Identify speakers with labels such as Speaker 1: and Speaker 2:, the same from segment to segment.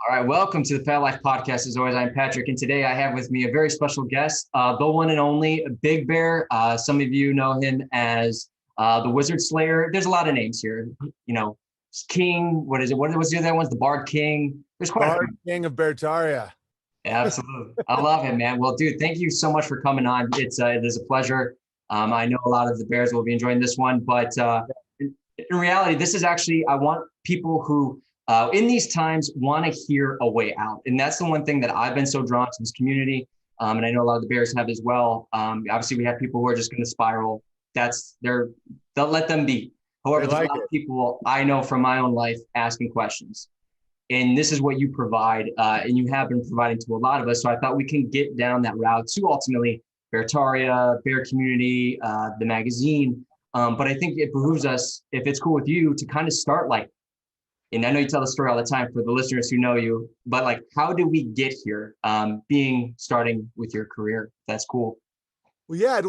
Speaker 1: All right, welcome to the Pet Life Podcast. As always, I'm Patrick, and today I have with me a very special guest, the one and only Big Bear. Some of you know him as the Wizard Slayer. There's a lot of names here. You know, King. What is it? What was the other ones? The Bard King. There's quite a
Speaker 2: Bard
Speaker 1: few.
Speaker 2: King of Bertaria.
Speaker 1: Yeah, absolutely. I love it, man. Well, dude, thank you so much for coming on. It is a pleasure. I know a lot of the Bears will be enjoying this one, but in reality, this is actually, I want people who in these times want to hear a way out. And that's the one thing that I've been so drawn to this community. And I know a lot of the Bears have as well. Obviously, we have people who are just going to spiral. They'll let them be. However, there's a lot of people I know from my own life asking questions. And this is what you provide, and you have been providing to a lot of us. So I thought we can get down that route to ultimately Beartaria, Bear Community, the magazine. But I think it behooves us, if it's cool with you, to kind of start like, and I know you tell the story all the time for the listeners who know you, but like, how did we get here? Starting with your career. That's cool.
Speaker 2: Well, yeah,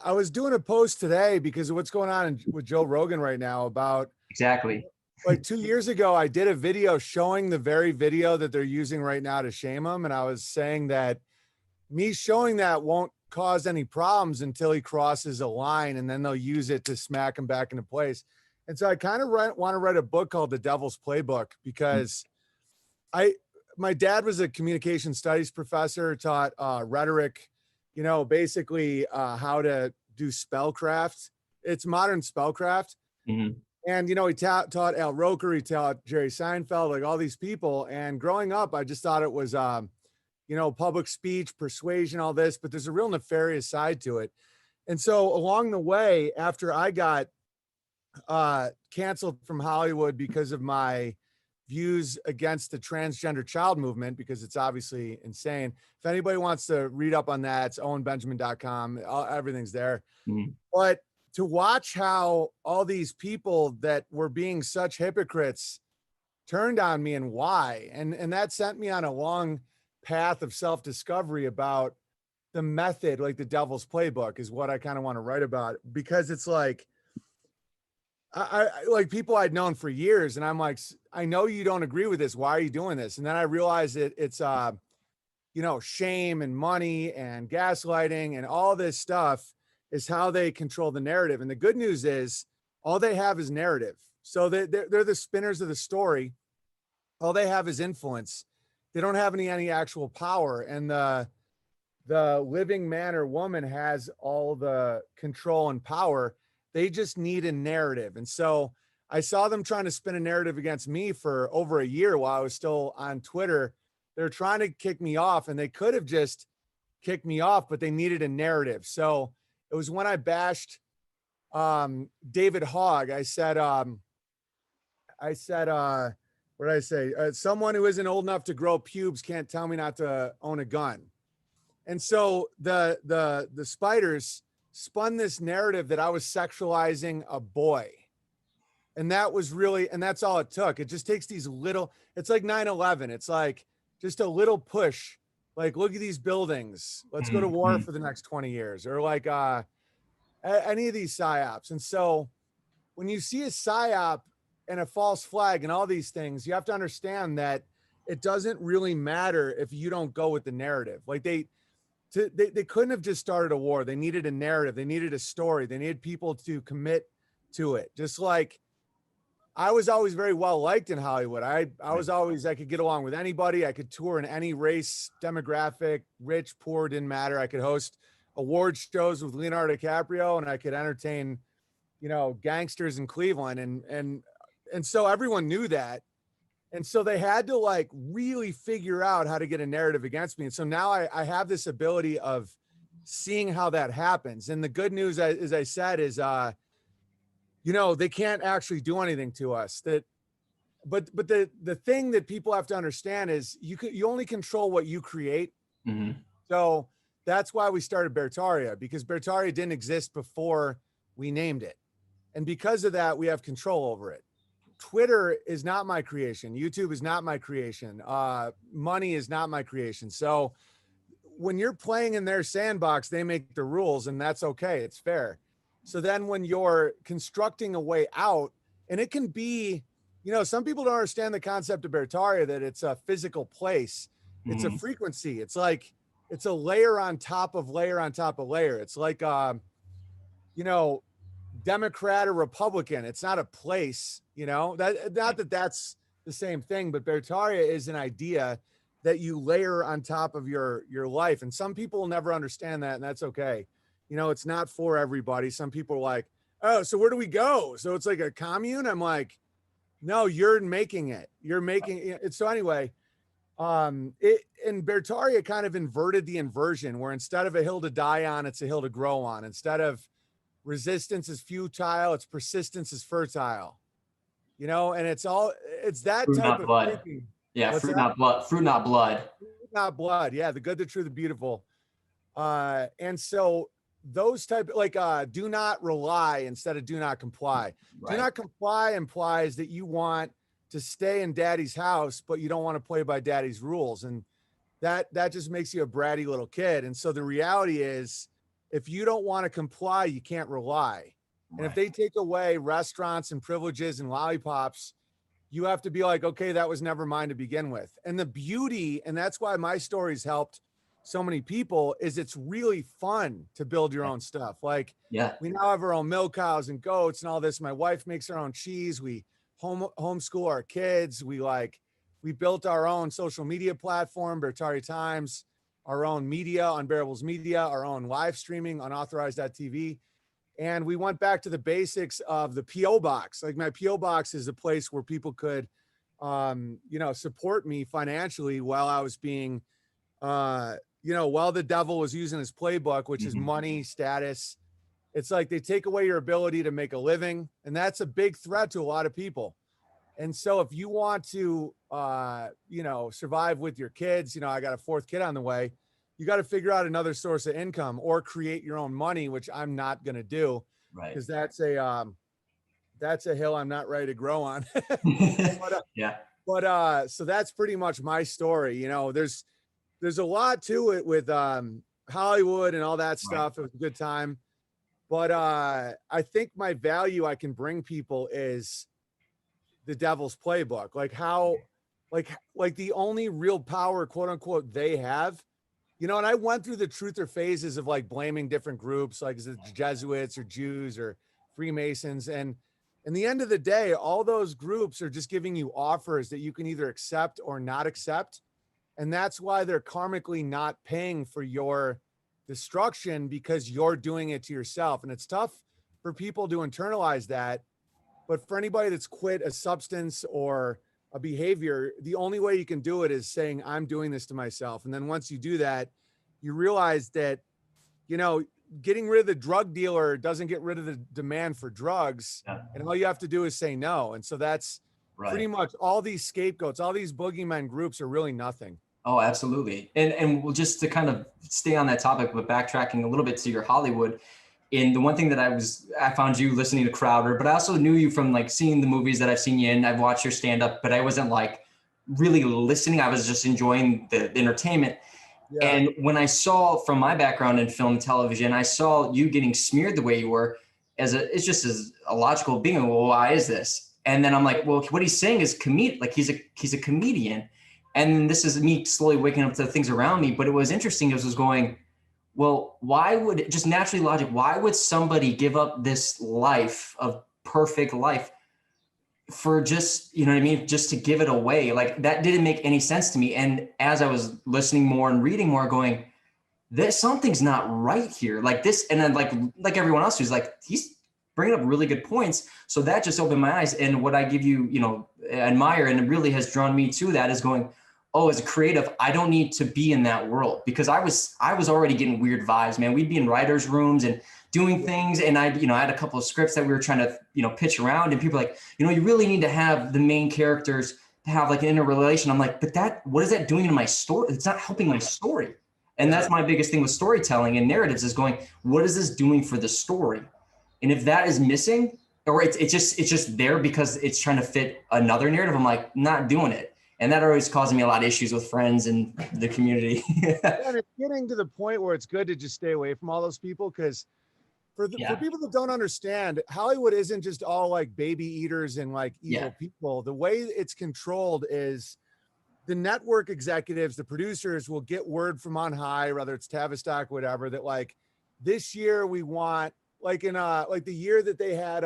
Speaker 2: I was doing a post today because of what's going on with Joe Rogan right now about
Speaker 1: Exactly.
Speaker 2: like 2 years ago, I did a video showing the very video that they're using right now to shame him. And I was saying that me showing that won't cause any problems until he crosses a line, and then they'll use it to smack him back into place. And so I kind of want to write a book called The Devil's Playbook because my dad was a communication studies professor, taught rhetoric, basically how to do spellcraft. It's modern spellcraft.
Speaker 1: Mm-hmm.
Speaker 2: And, he taught Al Roker, he taught Jerry Seinfeld, like all these people. And growing up, I just thought it was, public speech, persuasion, all this, but there's a real nefarious side to it. And so along the way, after I got canceled from Hollywood because of my views against the transgender child movement, because it's obviously insane. If anybody wants to read up on that, it's owenbenjamin.com. Everything's there.
Speaker 1: Mm-hmm.
Speaker 2: But to watch how all these people that were being such hypocrites turned on me and why, and that sent me on a long path of self-discovery about the method, like the Devil's Playbook is what I kind of want to write about, because it's like, I like people I'd known for years, and I'm like, I know you don't agree with this. Why are you doing this? And then I realized it's shame and money and gaslighting and all this stuff is how they control the narrative. And the good news is all they have is narrative. So they're the spinners of the story. All they have is influence. They don't have any actual power. And the living man or woman has all the control and power. They just need a narrative. And so I saw them trying to spin a narrative against me for over a year while I was still on Twitter. They're trying to kick me off, and they could have just kicked me off, but they needed a narrative. So it was when I bashed David Hogg. I said, what did I say? Someone who isn't old enough to grow pubes can't tell me not to own a gun. And so the spiders spun this narrative that I was sexualizing a boy. And that was really, and that's all it took. It just takes these little, it's like 9/11. It's like just a little push. Like, look at these buildings. Let's go to war for the next 20 years, or like any of these psyops. And so when you see a psyop and a false flag and all these things, you have to understand that it doesn't really matter if you don't go with the narrative. Like they couldn't have just started a war. They needed a narrative. They needed a story. They needed people to commit to it. Just like I was always very well liked in Hollywood. I could get along with anybody. I could tour in any race, demographic, rich, poor, didn't matter. I could host award shows with Leonardo DiCaprio, and I could entertain, gangsters in Cleveland. And so everyone knew that. And so they had to like really figure out how to get a narrative against me. And so now I have this ability of seeing how that happens. And the good news, as I said, is, they can't actually do anything to us. But the thing that people have to understand is you only control what you create.
Speaker 1: Mm-hmm.
Speaker 2: So that's why we started Beartaria, because Beartaria didn't exist before we named it. And because of that, we have control over it. Twitter is not my creation. YouTube is not my creation. Money is not my creation. So when you're playing in their sandbox, they make the rules, and that's okay. It's fair. So then when you're constructing a way out, and it can be you know, some people don't understand the concept of Bertaria, that it's a physical place. It's a
Speaker 1: Mhm.
Speaker 2: frequency. It's like, it's a layer on top of layer on top of layer. It's like, you know, Democrat or Republican. It's not a place, you know, that not that that's the same thing, but Bertaria is an idea that you layer on top of your life. And some people will never understand that, and that's okay. You know, it's not for everybody. Some people are like, oh, so where do we go? So it's like a commune. I'm like, no, you're making it. You're making it. So anyway, it in Bertaria kind of inverted the inversion, where instead of a hill to die on, it's a hill to grow on. Instead of resistance is futile, it's persistence is fertile. You know, and it's that
Speaker 1: Fruit,
Speaker 2: type
Speaker 1: not
Speaker 2: of
Speaker 1: blood.
Speaker 2: thinking.
Speaker 1: Yeah,
Speaker 2: What's
Speaker 1: fruit,
Speaker 2: that?
Speaker 1: not blood. Fruit, not blood.
Speaker 2: Not blood. Yeah, the good, the true, the beautiful. And so those type, like, do not rely instead of do not comply. Do
Speaker 1: Right.
Speaker 2: not comply implies that you want to stay in daddy's house, but you don't want to play by daddy's rules. And that just makes you a bratty little kid. And so the reality is, if you don't want to comply, you can't rely. And if
Speaker 1: Right.
Speaker 2: they take away restaurants and privileges and lollipops, you have to be like, okay, that was never mine to begin with. And the beauty, and that's why my stories helped so many people, is it's really fun to build your own stuff. Like,
Speaker 1: Yeah.
Speaker 2: we now have our own milk cows and goats and all this. My wife makes her own cheese. We homeschool our kids. We built our own social media platform, Bertari Times, our own media, Unbearables Media, our own live streaming, unauthorized.tv. And we went back to the basics of the PO box. Like, my PO box is a place where people could, you know, support me financially while I was being, you know, while the devil was using his playbook, which is
Speaker 1: Mhm.
Speaker 2: money, status. It's like they take away your ability to make a living. And that's a big threat to a lot of people. And so if you want to, you know, survive with your kids, you know, I got a fourth kid on the way, you got to figure out another source of income or create your own money, which I'm not going to do,
Speaker 1: Right.
Speaker 2: because that's a hill I'm not ready to grow on. but,
Speaker 1: Yeah.
Speaker 2: so that's pretty much my story. You know, there's a lot to it with, Hollywood and all that
Speaker 1: Right.
Speaker 2: stuff. It was a good time. But, I think my value I can bring people is the devil's playbook, like how, like the only real power, quote unquote, they have, you know. And I went through the truther phases of like blaming different groups, like is it Jesuits or Jews or Freemasons. And in the end of the day, all those groups are just giving you offers that you can either accept or not accept. And that's why they're karmically not paying for your destruction, because you're doing it to yourself. And it's tough for people to internalize that. But for anybody that's quit a substance or a behavior, the only way you can do it is saying, I'm doing this to myself. And then once you do that, you realize that, you know, getting rid of the drug dealer doesn't get rid of the demand for drugs.
Speaker 1: Yeah.
Speaker 2: And all you have to do is say no. And so that's pretty
Speaker 1: Right.
Speaker 2: much all these scapegoats, all these boogeyman groups are really nothing.
Speaker 1: Oh, absolutely. And we'll just to kind of stay on that topic, but backtracking a little bit to your Hollywood. And the one thing that I found you listening to Crowder, but I also knew you from like seeing the movies that I've seen you in. I've watched your stand up, but I wasn't like really listening. I was just enjoying the entertainment.
Speaker 2: Yeah.
Speaker 1: And when I saw from my background in film and television, I saw you getting smeared the way you were it's just as a logical being. Well, why is this? And then I'm like, well, what he's saying is like he's a comedian. And this is me slowly waking up to the things around me. But it was interesting. It was going, well, why would just naturally logic, why would somebody give up this life of perfect life for just, you know what I mean? Just to give it away. Like that didn't make any sense to me. And as I was listening more and reading more, going, this something's not right here. Like this, and then like everyone else who's like, he's bringing up really good points. So that just opened my eyes. And what I give you, you know, admire, and it really has drawn me to that is going, oh, as a creative, I don't need to be in that world, because I was already getting weird vibes, man. We'd be in writers' rooms and doing things. And I had a couple of scripts that we were trying to, pitch around, and people were like, you really need to have the main characters to have like an interrelation. I'm like, but what is that doing to my story? It's not helping my story. And that's my biggest thing with storytelling and narratives is going, what is this doing for the story? And if that is missing, or it's just there because it's trying to fit another narrative, I'm like, not doing it. And that always causing me a lot of issues with friends and the community.
Speaker 2: And it's getting to the point where it's good to just stay away from all those people, because for people that don't understand, Hollywood isn't just all like baby eaters and like evil people. The way it's controlled is the network executives, the producers will get word from on high, whether it's Tavistock, whatever, that like this year we want, like in like the year that they had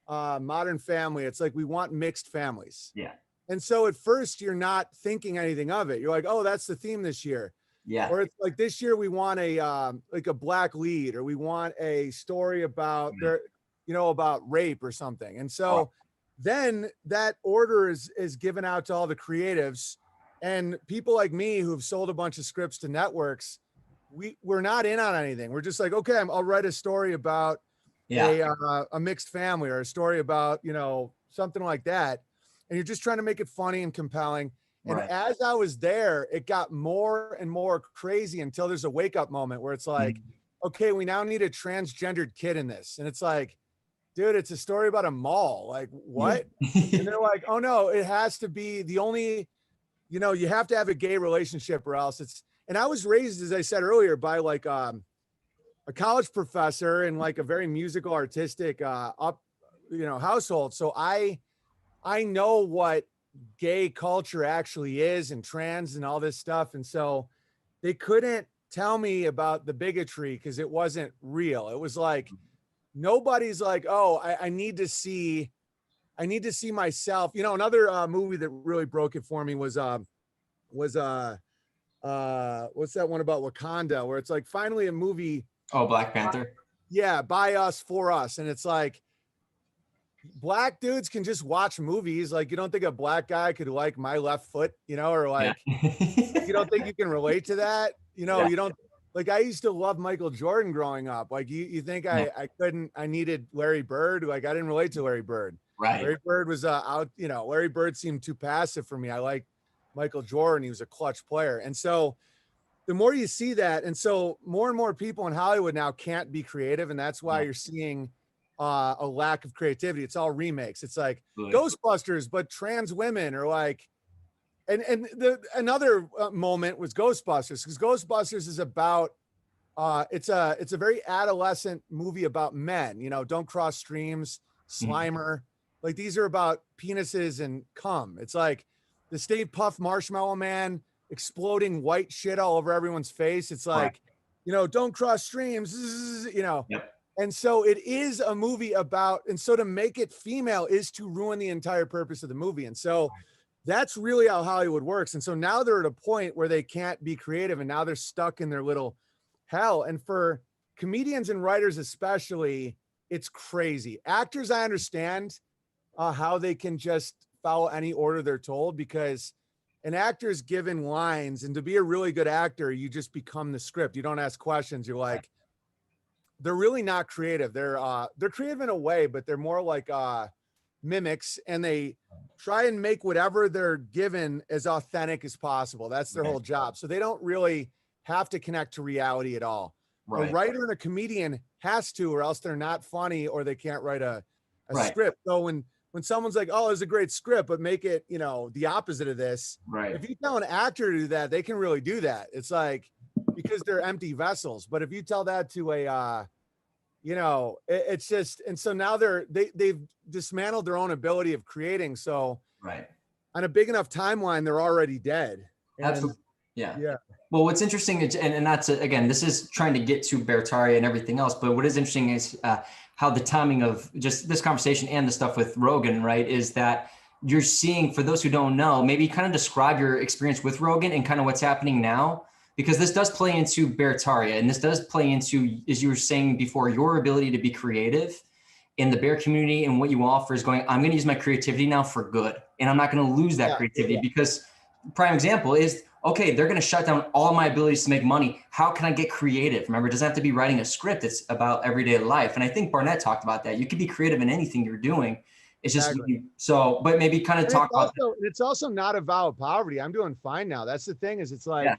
Speaker 2: Modern Family, it's like we want mixed families.
Speaker 1: Yeah.
Speaker 2: And so at first you're not thinking anything of it. You're like, oh, that's the theme this year.
Speaker 1: Yeah.
Speaker 2: Or it's like this year we want a like a black lead, or we want a story about their, you know, about rape or something. And so then that order is given out to all the creatives, and people like me who've sold a bunch of scripts to networks. We're not in on anything. We're just like, okay, I'll write a story about a mixed family, or a story about, you know, something like that. And you're just trying to make it funny and compelling. And as I was there, it got more and more crazy until there's a wake up moment where it's like, okay, we now need a transgendered kid in this. And it's like, dude, it's a story about a mall. Like, what? And they're like, oh no, it has to be the only, you know, you have to have a gay relationship or else it's, and I was raised, as I said earlier, by like a college professor and like a very musical, artistic household. So I know what gay culture actually is, and trans and all this stuff. And so they couldn't tell me about the bigotry because it wasn't real. It was like, nobody's like, oh, I need to see myself. You know, another movie that really broke it for me was what's that one about Wakanda, where it's like finally a movie.
Speaker 1: Oh, Black Panther.
Speaker 2: Yeah, by us, for us. And it's like, black dudes can just watch movies. Like, you don't think a black guy could like My Left Foot, you know, or like, you don't think you can relate to that? You know, you don't, like, I used to love Michael Jordan growing up. Like, you think I couldn't, I needed Larry Bird. Like, I didn't relate to Larry Bird.
Speaker 1: Right.
Speaker 2: Larry Bird was out, you know, Larry Bird seemed too passive for me. I like Michael Jordan. He was a clutch player. And so the more you see that, and so more and more people in Hollywood now can't be creative. And that's why you're seeing a lack of creativity. It's all remakes. It's like Ghostbusters, but trans women, or like, and another moment was Ghostbusters, because Ghostbusters is about it's a very adolescent movie about men, you know, don't cross streams, Slimer, like these are about penises and cum. It's like the Stay Puft Marshmallow Man exploding white shit all over everyone's face. It's like, you know, don't cross streams, you know. And so it is a movie about, and so to make it female is to ruin the entire purpose of the movie. And so that's really how Hollywood works. And so now they're at a point where they can't be creative, and now they're stuck in their little hell. And for comedians and writers especially, it's crazy. Actors, I understand how they can just follow any order they're told, because an actor is given lines, and to be a really good actor, you just become the script. You don't ask questions. You're like, they're really not creative. They're creative in a way, but they're more like mimics, and they try and make whatever they're given as authentic as possible. That's their whole job. So they don't really have to connect to reality at all. A writer and a comedian has to, or else they're not funny, or they can't write a script. So when someone's like, oh, it's a great script, but make it, you know, the opposite of this. If you tell an actor to do that, they can really do that. It's like, because they're empty vessels. But if you tell that to a, you know, it's just, and so now they've dismantled their own ability of creating. So on a big enough timeline, they're already dead.
Speaker 1: Absolutely. Yeah. Well, what's interesting is, and that's, again, this is trying to get to Bertaria and everything else, but what is interesting is how the timing of just this conversation and the stuff with Rogan, right, is that you're seeing, for those who don't know, maybe kind of describe your experience with Rogan and kind of what's happening now, because this does play into Bertaria, and this does play into, as you were saying before, your ability to be creative in the bear community, and what you offer is going, I'm going to use my creativity now for good, and I'm not going to lose that creativity, because prime example is, okay, they're going to shut down all my abilities to make money. How can I get creative? Remember, it doesn't have to be writing a script. It's about everyday life. And I think Barnett talked about that. You could be creative in anything you're doing. It's just, so, but maybe kind of talk about that.
Speaker 2: It's also not a vow of poverty. I'm doing fine now. That's the thing, is it's like,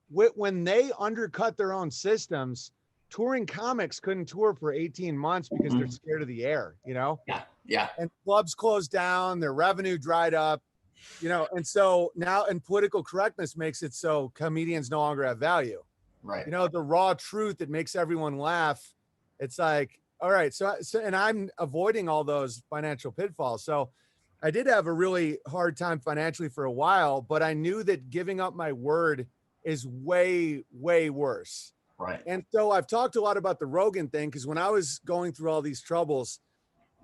Speaker 2: when they undercut their own systems, touring comics couldn't tour for 18 months because they're scared of the air, you know? And clubs closed down, their revenue dried up. You know, and so now, and political correctness makes it so comedians no longer have value. You know, the raw truth that makes everyone laugh It's like, all right, so and I'm avoiding all those financial pitfalls. So I did have a really hard time financially for a while, but I knew that giving up my word is way, way worse.
Speaker 1: Right.
Speaker 2: And so I've talked a lot about the Rogan thing because when I was going through all these troubles,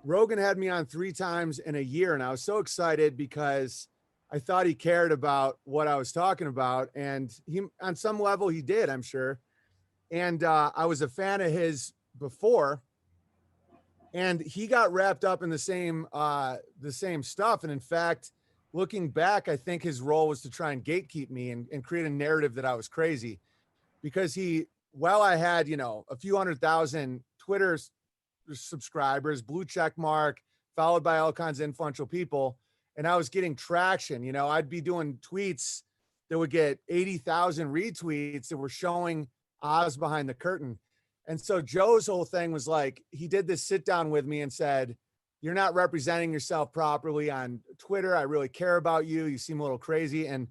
Speaker 2: Rogan had me on 3 times in a year. And I was so excited because I thought he cared about what I was talking about. And he, on some level, he did, I'm sure. And I was a fan of his before. And he got wrapped up in the same stuff. And in fact, looking back, I think his role was to try and gatekeep me and create a narrative that I was crazy because while I had, a few 100,000 Twitter subscribers, blue check mark, followed by all kinds of influential people, and I was getting traction, I'd be doing tweets that would get 80,000 retweets that were showing Oz behind the curtain. And so Joe's whole thing was like, he did this sit down with me and said, "You're not representing yourself properly on Twitter. I really care about you. You seem a little crazy." And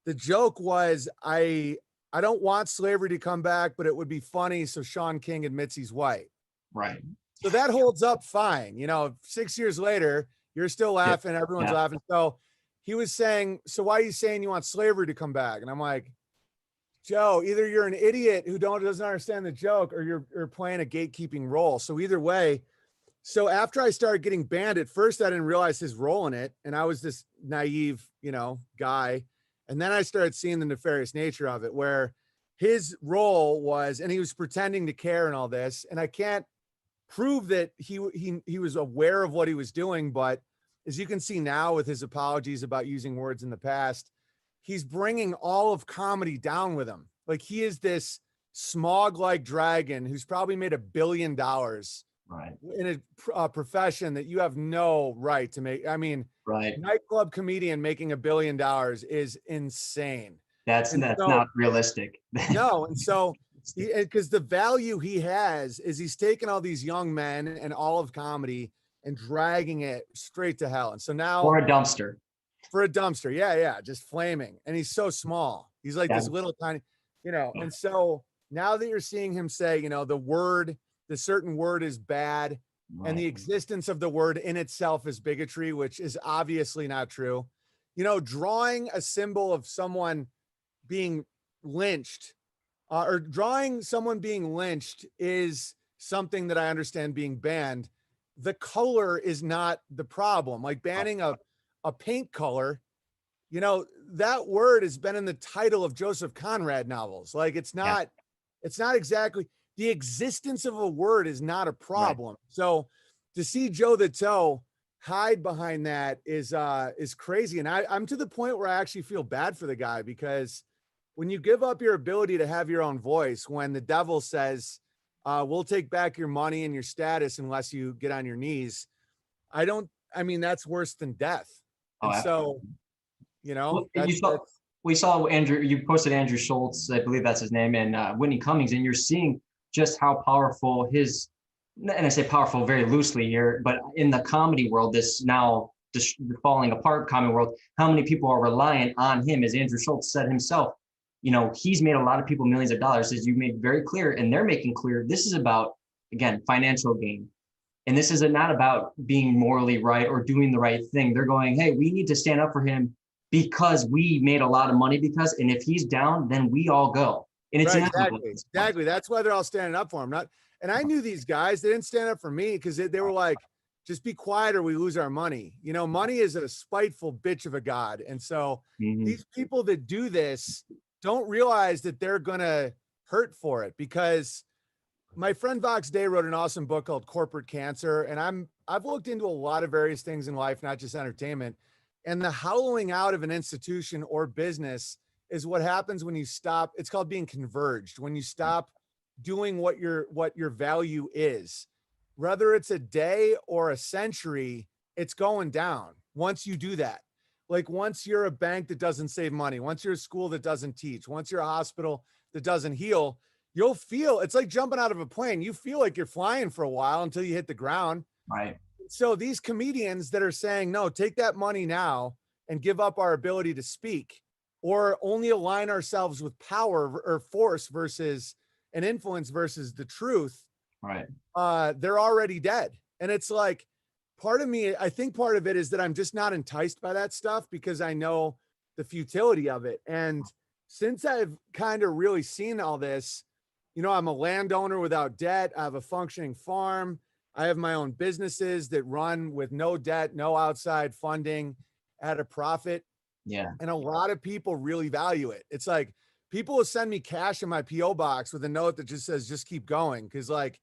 Speaker 2: the joke was, I don't want slavery to come back, but it would be funny so Sean King admits he's white.
Speaker 1: Right.
Speaker 2: So that holds up fine. 6 years later, you're still laughing. Everyone's laughing. So he was saying, "So why are you saying you want slavery to come back?" And I'm like, "Joe, either you're an idiot who doesn't understand the joke or you're playing a gatekeeping role." So either way, so after I started getting banned, at first I didn't realize his role in it. And I was this naive, guy. And then I started seeing the nefarious nature of it, where his role was, and he was pretending to care and all this. And I can't prove that he was aware of what he was doing. But as you can see now with his apologies about using words in the past, he's bringing all of comedy down with him. Like he is this smog-like dragon who's probably made $1 billion
Speaker 1: Right.
Speaker 2: in a profession that you have no right to make. I mean,
Speaker 1: Right.
Speaker 2: nightclub comedian making $1 billion is insane.
Speaker 1: That's not realistic.
Speaker 2: No. And so, because the value he has is he's taken all these young men and all of comedy and dragging it straight to hell. And so now
Speaker 1: For a dumpster.
Speaker 2: Yeah. Just flaming. And he's so small. He's like this little tiny, and so now that you're seeing him say, the certain word is bad,
Speaker 1: Right.
Speaker 2: and the existence of the word in itself is bigotry, which is obviously not true. Drawing a symbol of someone being lynched or drawing someone being lynched is something that I understand being banned. The color is not the problem. Like banning a paint color, that word has been in the title of Joseph Conrad novels. Like it's not exactly, the existence of a word is not a problem. Right. So to see Joe the Toe hide behind that is crazy. And I'm to the point where I actually feel bad for the guy, because when you give up your ability to have your own voice, when the devil says, we'll take back your money and your status unless you get on your knees, that's worse than death. And so,
Speaker 1: we saw Andrew, you posted Andrew Schultz, I believe that's his name, and Whitney Cummings, and you're seeing just how powerful and I say powerful very loosely here, but in the comedy world, this now just falling apart comedy world, how many people are reliant on him? As Andrew Schultz said himself, he's made a lot of people millions of dollars, as you made very clear, and they're making clear this is about, again, financial gain. And this is not about being morally right or doing the right thing. They're going, hey, we need to stand up for him because we made a lot of money and if he's down, then we all go. And it's
Speaker 2: right, exactly. That's why they're all standing up for him. And I knew these guys, they didn't stand up for me because they were like, just be quiet or we lose our money. Money is a spiteful bitch of a god. And so these people that do this don't realize that they're going to hurt for it, because my friend Vox Day wrote an awesome book called Corporate Cancer. And I've looked into a lot of various things in life, not just entertainment, and the hollowing out of an institution or business is what happens when you stop. It's called being converged. When you stop doing what your value is, whether it's a day or a century, it's going down. Once you do that, like once you're a bank that doesn't save money, once you're a school that doesn't teach, once you're a hospital that doesn't heal, you'll feel, it's like jumping out of a plane. You feel like you're flying for a while until you hit the ground.
Speaker 1: Right.
Speaker 2: So these comedians that are saying, no, take that money now and give up our ability to speak, or only align ourselves with power or force versus an influence versus the truth,
Speaker 1: Right.
Speaker 2: they're already dead. And it's like, part of me, I think part of it is that I'm just not enticed by that stuff because I know the futility of it. And since I've kind of really seen all this, you know, I'm a landowner without debt. I have a functioning farm. I have my own businesses that run with no debt, no outside funding, at a profit.
Speaker 1: Yeah.
Speaker 2: And a lot of people really value it. It's like people will send me cash in my PO box with a note that just says, just keep going. Cause like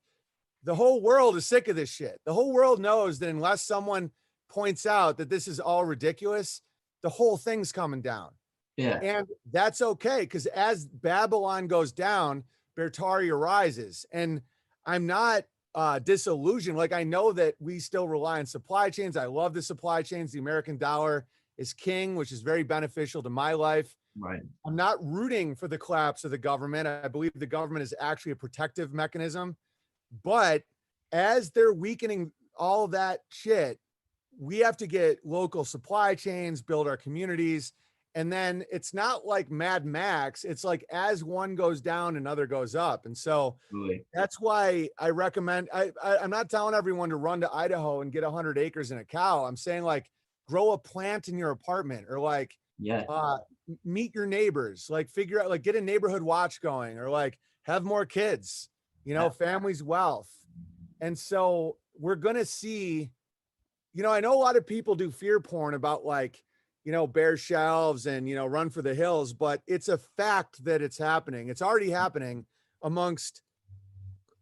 Speaker 2: the whole world is sick of this shit. The whole world knows that unless someone points out that this is all ridiculous, the whole thing's coming down.
Speaker 1: Yeah.
Speaker 2: And that's okay. Because as Babylon goes down, Bertari arises. And I'm not disillusioned. Like, I know that we still rely on supply chains. I love the supply chains. The American dollar is king, which is very beneficial to my life.
Speaker 1: Right.
Speaker 2: I'm not rooting for the collapse of the government. I believe the government is actually a protective mechanism. But as they're weakening all that shit, we have to get local supply chains, build our communities. And then it's not like Mad Max. It's like as one goes down, another goes up. And so
Speaker 1: Absolutely.
Speaker 2: that's why I recommend, I'm not telling everyone to run to Idaho and get 100 acres and a cow. I'm saying, like, grow a plant in your apartment, or like,
Speaker 1: Yeah.
Speaker 2: meet your neighbors, like figure out, like, get a neighborhood watch going, or like have more kids, you know, family's wealth. And so we're going to see, you know, I know a lot of people do fear porn about, like, you know, bare shelves and, you know, run for the hills, but it's a fact that it's happening. It's already happening amongst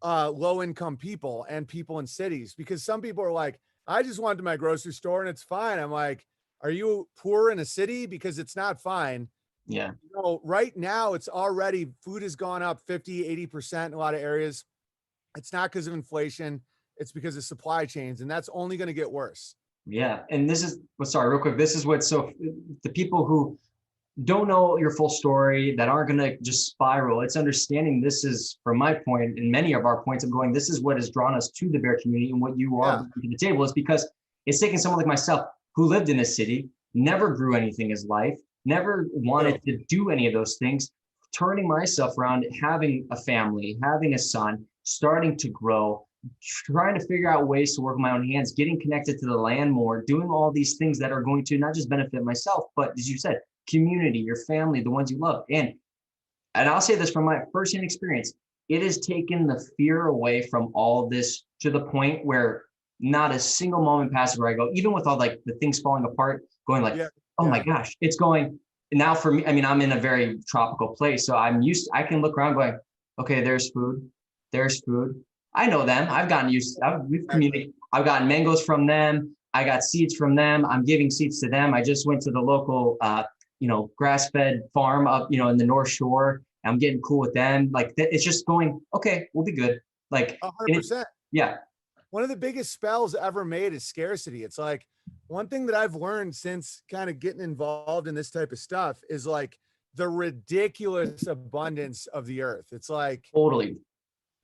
Speaker 2: low income people and people in cities, because some people are like, I just went to my grocery store and it's fine. I'm like, are you poor in a city? Because it's not fine.
Speaker 1: Yeah.
Speaker 2: You know, right now it's already, food has gone up 50, 80% in a lot of areas. It's not because of inflation. It's because of supply chains. And that's only going to get worse.
Speaker 1: Yeah. And this is, well, sorry, real quick. This is what's so, the people who don't know your full story, that aren't going to just spiral, it's understanding this is, from my point and many of our points of going, this is what has drawn us to the bear community, and what you are bringing to the table is because it's taking someone like myself who lived in a city, never grew anything in his life, never wanted to do any of those things, turning myself around, having a family, having a son, starting to grow, trying to figure out ways to work with my own hands, getting connected to the land more, doing all these things that are going to not just benefit myself, but as you said, community, your family, the ones you love. And I'll say this from my firsthand experience, it has taken the fear away from all this to the point where not a single moment passes where I go, even with all like the things falling apart, going like, oh my gosh, it's going. Now for me, I mean, I'm in a very tropical place, so I'm used, I can look around going, okay, there's food. I know them. I've gotten used, we've communicated. I've gotten mangoes from them. I got seeds from them. I'm giving seeds to them. I just went to the local, you know, grass-fed farm up, you know, in the North Shore. I'm getting cool with them. Like, it's just going, okay, we'll be good. Like
Speaker 2: 100%.
Speaker 1: Yeah.
Speaker 2: One of the biggest spells ever made is scarcity. It's like, one thing that I've learned since kind of getting involved in this type of stuff is like the ridiculous abundance of the earth. It's like,
Speaker 1: totally.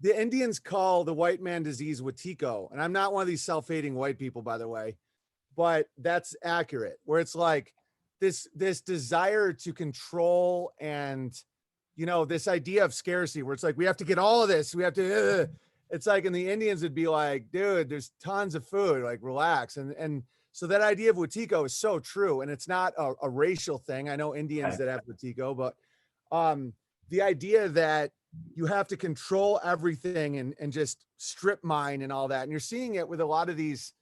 Speaker 2: The Indians call the white man disease Watiko. And I'm not one of these self-hating white people, by the way, but that's accurate, where it's like this desire to control, and, you know, this idea of scarcity where it's like, we have to get all of this. We have to, it's like, and the Indians would be like, dude, there's tons of food, like, relax. And so that idea of Watiko is so true. And it's not a racial thing. I know Indians that have Watiko, but the idea that you have to control everything and just strip mine and all that. And you're seeing it with a lot of these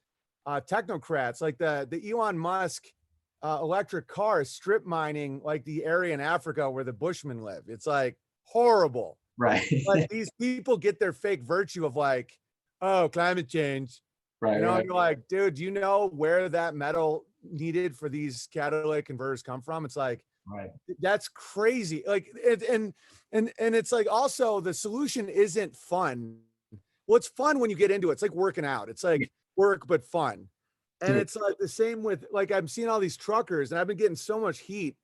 Speaker 2: technocrats, like the Elon Musk electric car is strip mining like the area in Africa where the Bushmen live. It's like horrible.
Speaker 1: Right.
Speaker 2: But these people get their fake virtue of like, oh, climate change.
Speaker 1: Right.
Speaker 2: You know,
Speaker 1: right.
Speaker 2: you're like, dude, do you know where that metal needed for these catalytic converters come from? It's like,
Speaker 1: right.
Speaker 2: That's crazy. Like, and it's like, also the solution isn't fun. Well, it's fun when you get into it. It's like working out. It's like work, but fun. And it's like the same with, like, I'm seeing all these truckers, and I've been getting so much heat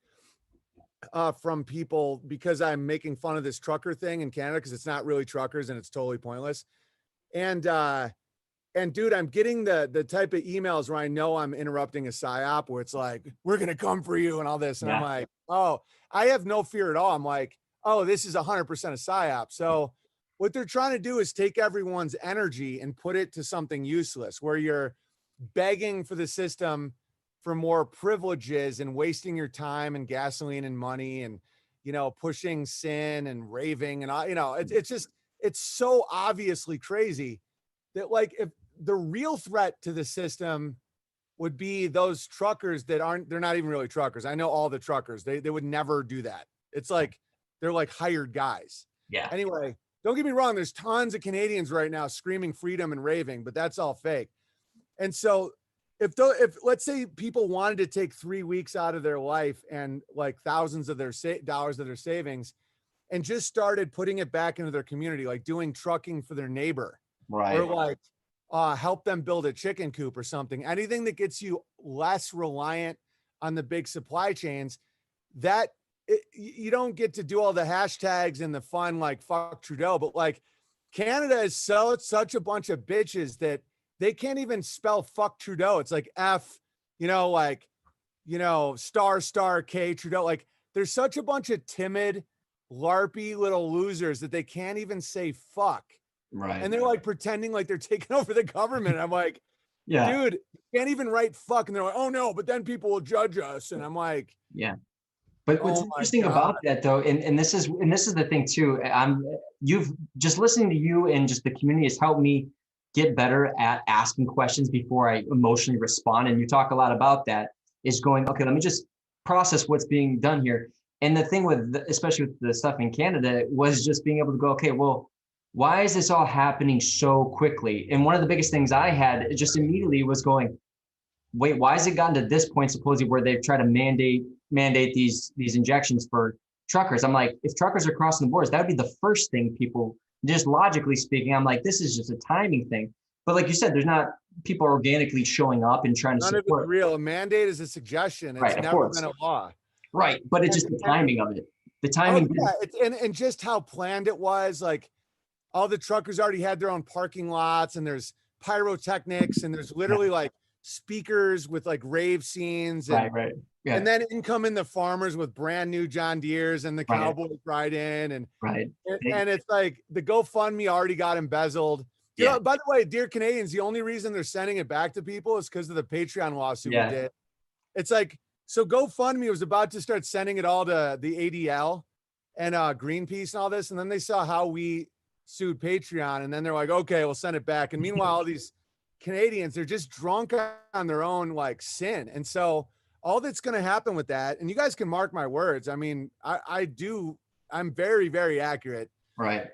Speaker 2: from people because I'm making fun of this trucker thing in Canada, because it's not really truckers and it's totally pointless. And dude, I'm getting the type of emails where I know I'm interrupting a psyop, where it's like, we're going to come for you and all this. And I'm like, oh, I have no fear at all. I'm like, oh, this is 100% a psyop. So what they're trying to do is take everyone's energy and put it to something useless, where you're begging for the system for more privileges and wasting your time and gasoline and money and, pushing sin and raving and all, it's just, it's so obviously crazy that, like, if the real threat to the system would be those truckers that aren't, they're not even really truckers. I know all the truckers, they would never do that. It's like, they're like hired guys.
Speaker 1: Yeah.
Speaker 2: Anyway, don't get me wrong. There's tons of Canadians right now screaming freedom and raving, but that's all fake. And so if let's say people wanted to take 3 weeks out of their life and like thousands of their dollars of their savings and just started putting it back into their community, like doing trucking for their neighbor,
Speaker 1: Right.
Speaker 2: or like help them build a chicken coop or something, anything that gets you less reliant on the big supply chains, that you don't get to do all the hashtags and the fun, like fuck Trudeau, but like Canada is such a bunch of bitches that they can't even spell fuck Trudeau. It's like F, star K Trudeau. Like there's such a bunch of timid, LARPy little losers that they can't even say fuck.
Speaker 1: Right.
Speaker 2: And they're like pretending like they're taking over the government. I'm like,
Speaker 1: yeah,
Speaker 2: dude, you can't even write fuck. And they're like, oh no, but then people will judge us. And I'm like,
Speaker 1: yeah. But what's interesting about that though, and this is the thing too, you've just listening to you and just the community has helped me get better at asking questions before I emotionally respond. And you talk a lot about that, is going, okay, let me just process what's being done here. And the thing with, especially with the stuff in Canada, was just being able to go, okay, well, why is this all happening so quickly? And one of the biggest things I had just immediately was going, wait, why has it gotten to this point supposedly where they've tried to mandate these injections for truckers? I'm like, if truckers are crossing the borders, that would be the first thing people, just logically speaking, I'm like, this is just a timing thing. But like you said, there's not people organically showing up and trying to
Speaker 2: none
Speaker 1: support.
Speaker 2: of it's real. A mandate is a suggestion. It's
Speaker 1: right,
Speaker 2: never been a law.
Speaker 1: Right. But it's just the timing of it. The timing.
Speaker 2: Oh, yeah. And just how planned it was. Like all the truckers already had their own parking lots, and there's pyrotechnics, and there's literally like speakers with like rave scenes. And,
Speaker 1: right. Yeah.
Speaker 2: And then in come in the farmers with brand new John Deeres and the cowboys ride in. And it's like the GoFundMe already got embezzled. You know, by the way, dear Canadians, the only reason they're sending it back to people is because of the Patreon lawsuit we did. It's like, so GoFundMe was about to start sending it all to the ADL and Greenpeace and all this. And then they saw how we sued Patreon. And then they're like, okay, we'll send it back. And meanwhile, all these Canadians, they're just drunk on their own like sin. And so all that's going to happen with that, and you guys can mark my words. I mean, I'm very, very accurate.
Speaker 1: Right.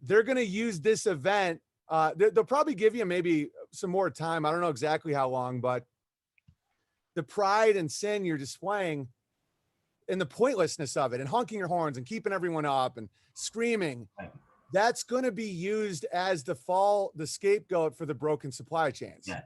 Speaker 2: They're going to use this event. They'll probably give you maybe some more time. I don't know exactly how long, but the pride and sin you're displaying and the pointlessness of it, and honking your horns and keeping everyone up and screaming, that's going to be used as the scapegoat for the broken supply chains. Yeah.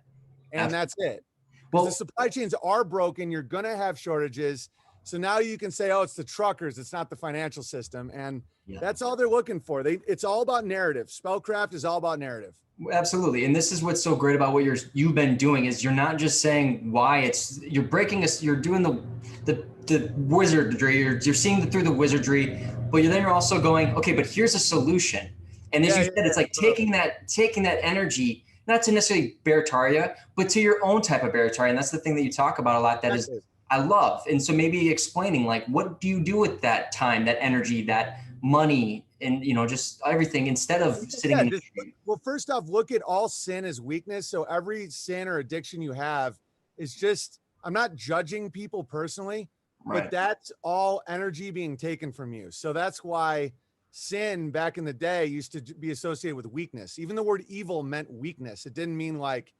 Speaker 2: And that's it. Well, the supply chains are broken. You're going to have shortages. So now you can say, oh, it's the truckers. It's not the financial system. And that's all they're looking for. It's all about narrative. Spellcraft is all about narrative.
Speaker 1: Absolutely. And this is what's so great about what you've been doing, is you're not just saying why you're breaking us. You're doing the wizardry. You're seeing through the wizardry, but you're also going, okay, but here's a solution. And as you said, it's like taking that energy, not to necessarily Bertaria, but to your own type of Bertaria. And that's the thing that you talk about a lot. That is, I love. And so maybe explaining, like, what do you do with that time, that energy, that money, and just everything, instead of sitting in
Speaker 2: well, first off, look at all sin as weakness. So every sin or addiction you have is just, I'm not judging people personally, but that's all energy being taken from you. So that's why sin back in the day used to be associated with weakness. Even the word evil meant weakness. It didn't mean like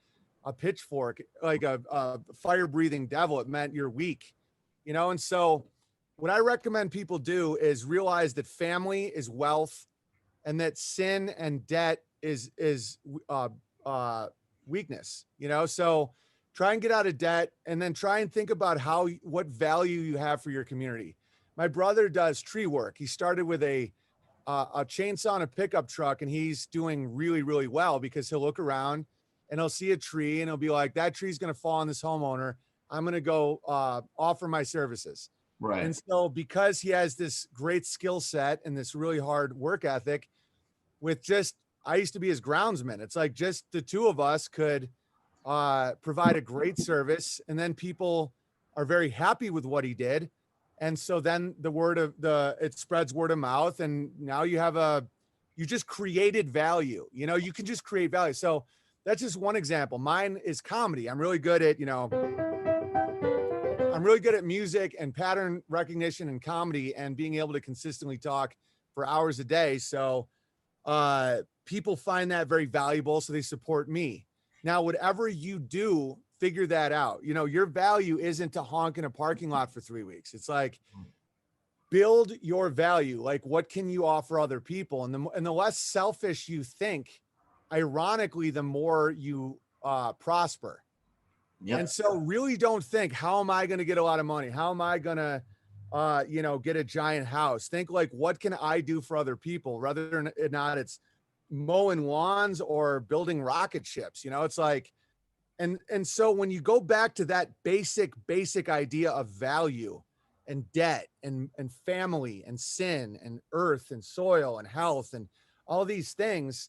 Speaker 2: a pitchfork, like a fire breathing devil. It meant you're weak, And so what I recommend people do is realize that family is wealth, and that sin and debt is weakness, So try and get out of debt, and then try and think about what value you have for your community. My brother does tree work. He started with a chainsaw and a pickup truck, and he's doing really, really well because he'll look around and he'll see a tree and he'll be like, that tree's going to fall on this homeowner. I'm going to go offer my services.
Speaker 1: Right.
Speaker 2: And so because he has this great skill set and this really hard work ethic, with just, I used to be his groundsman. It's like just the two of us could provide a great service, and then people are very happy with what he did. And so then it spreads word of mouth, and now you just created value. You can just create value. So that's just one example. Mine is comedy. I'm really good at, I'm really good at music and pattern recognition and comedy and being able to consistently talk for hours a day. So people find that very valuable. So they support me. Now, whatever you do, figure that out. Your value isn't to honk in a parking lot for 3 weeks. It's like, build your value. Like, what can you offer other people? And the less selfish you think, ironically, the more you prosper.
Speaker 1: Yep.
Speaker 2: And so really don't think, how am I going to get a lot of money? How am I going to, get a giant house? Think like, what can I do for other people? Rather than not, it's mowing lawns or building rocket ships. It's like, and so when you go back to that basic idea of value and debt and family and sin and earth and soil and health and all these things,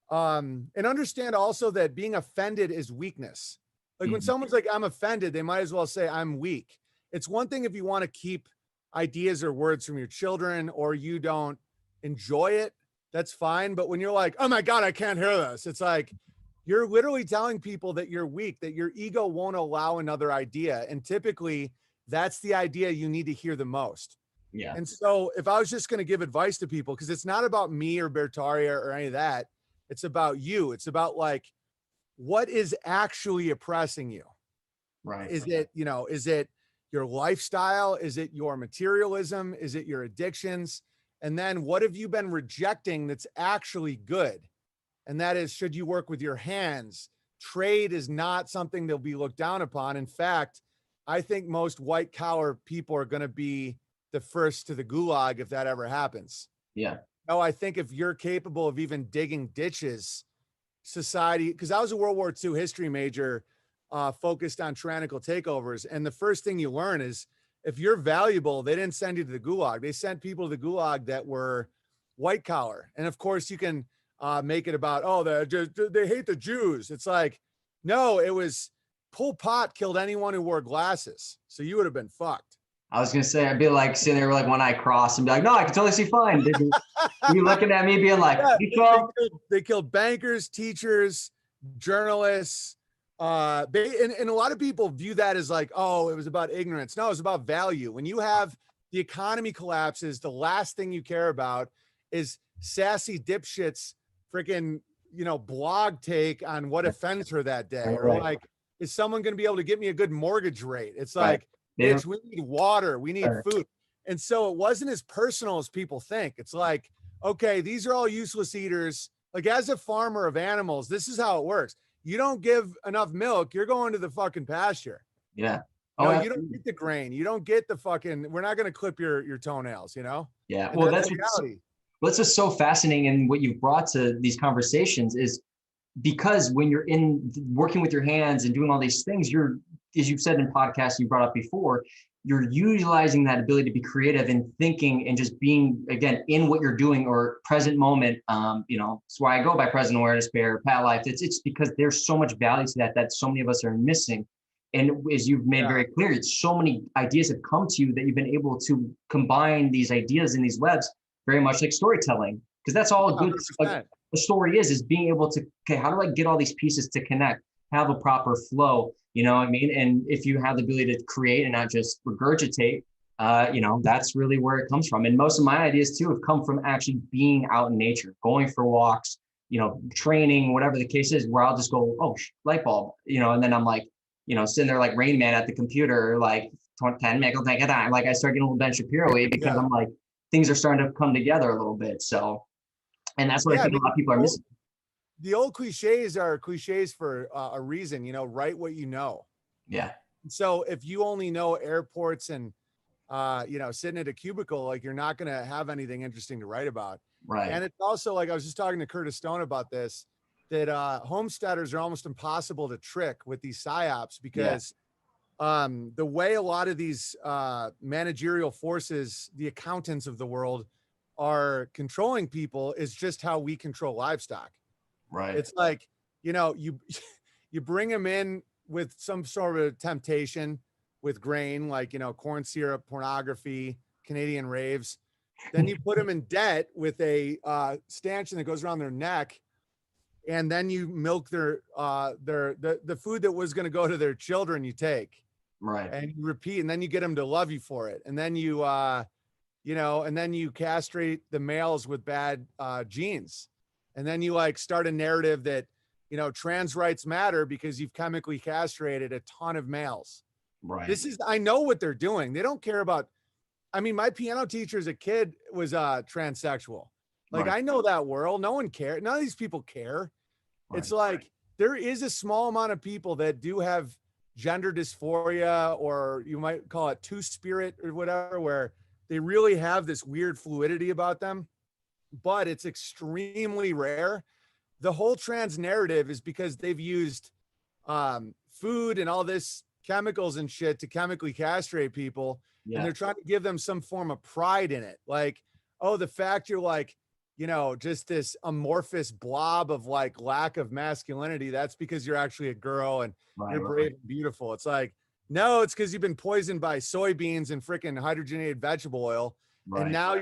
Speaker 2: and understand also that being offended is weakness. Like when someone's like, I'm offended, they might as well say I'm weak. It's one thing if you want to keep ideas or words from your children or you don't enjoy it, that's fine. But when you're like, oh my God, I can't hear this, it's like, you're literally telling people that you're weak, that your ego won't allow another idea. And typically that's the idea you need to hear the most.
Speaker 1: Yeah.
Speaker 2: And so if I was just going to give advice to people, because it's not about me or Bertaria or any of that, it's about you. It's about like, what is actually oppressing you?
Speaker 1: Right.
Speaker 2: Is it your lifestyle? Is it your materialism? Is it your addictions? And then what have you been rejecting that's actually good? And that is, should you work with your hands? Trade is not something that'll be looked down upon. In fact, I think most white collar people are going to be the first to the gulag if that ever happens.
Speaker 1: Yeah.
Speaker 2: No, I think if you're capable of even digging ditches, society, because I was a World War II history major, focused on tyrannical takeovers. And the first thing you learn is if you're valuable, they didn't send you to the gulag. They sent people to the gulag that were white collar. And of course you can make it about, oh, they hate the Jews. It's like, no, it was Pol Pot killed anyone who wore glasses. So you would have been fucked.
Speaker 1: I was gonna say, I'd be like sitting there with like one eye crossed and be like, no, I can totally see fine. You looking at me being like,
Speaker 2: yeah, they killed bankers, teachers, journalists. And a lot of people view that as like, oh, it was about ignorance. No, it was about value. When you have the economy collapses, the last thing you care about is sassy dipshits freaking, blog take on what offends her that day. Or like, is someone going to be able to get me a good mortgage rate? It's like, bitch, we need water, we need food. And so it wasn't as personal as people think. It's like, okay, these are all useless eaters. Like, as a farmer of animals, this is how it works. You don't give enough milk, you're going to the fucking pasture.
Speaker 1: Yeah.
Speaker 2: No, you don't get the grain. You don't get the fucking, we're not going to clip your toenails,
Speaker 1: Yeah.
Speaker 2: And
Speaker 1: Well,
Speaker 2: that's reality.
Speaker 1: What's just so fascinating, and what you've brought to these conversations is because when you're in working with your hands and doing all these things, you're, as you've said in podcasts you brought up before, you're utilizing that ability to be creative and thinking and just being, again, in what you're doing or present moment. That's why I go by present awareness, P.A.T life. It's because there's so much value to that so many of us are missing. And as you've made very clear, it's so many ideas have come to you that you've been able to combine these ideas in these webs, very much like storytelling, because that's all good. A story is being able to, okay, how do I get all these pieces to connect, have a proper flow, you know what I mean? And if you have the ability to create and not just regurgitate, that's really where it comes from. And most of my ideas too have come from actually being out in nature, going for walks, training, whatever the case is, where I'll just go, oh, light bulb, and then I'm like, sitting there like Rain Man at the computer, like 10 meg, take a time. Like I start getting a little Ben Shapiro-y because I'm like, things are starting to come together a little bit. So, and that's what I think a lot of people are missing.
Speaker 2: The old cliches are cliches for a reason, write what you know.
Speaker 1: Yeah.
Speaker 2: So if you only know airports and, sitting at a cubicle, like you're not going to have anything interesting to write about.
Speaker 1: Right.
Speaker 2: And it's also like, I was just talking to Curtis Stone about this, that homesteaders are almost impossible to trick with these psyops because the way a lot of these managerial forces, the accountants of the world, are controlling people is just how we control livestock.
Speaker 1: Right.
Speaker 2: It's like, you know, you you bring them in with some sort of temptation with grain, like, you know, corn syrup, pornography, Canadian raves. Then you put them in debt with a stanchion that goes around their neck, and then you milk the food that was going to go to their children. You take,
Speaker 1: Right.
Speaker 2: and you repeat, and then you get them to love you for it, and then you you know, and then you castrate the males with bad genes, and then you like start a narrative that, you know, trans rights matter because you've chemically castrated a ton of males.
Speaker 1: Right.
Speaker 2: This is, I know what they're doing. They don't care about, I mean, my piano teacher as a kid was transsexual. Like,
Speaker 1: Right.
Speaker 2: I know that world. No one cares. None of these people care. It's
Speaker 1: Right.
Speaker 2: like there is a small amount of people that do have gender dysphoria, or you might call it two-spirit or whatever, where they really have this weird fluidity about them, but it's extremely rare. The whole trans narrative is because they've used food and all this chemicals and shit to chemically castrate people, and
Speaker 1: Yeah.
Speaker 2: they're trying to give them some form of pride in it. Like, oh, the fact you're like, you know, just this amorphous blob of like lack of masculinity, that's because you're actually a girl and
Speaker 1: Right.
Speaker 2: you're brave and beautiful. It's like, no, it's because you've been poisoned by soybeans and freaking hydrogenated vegetable oil.
Speaker 1: Right.
Speaker 2: And now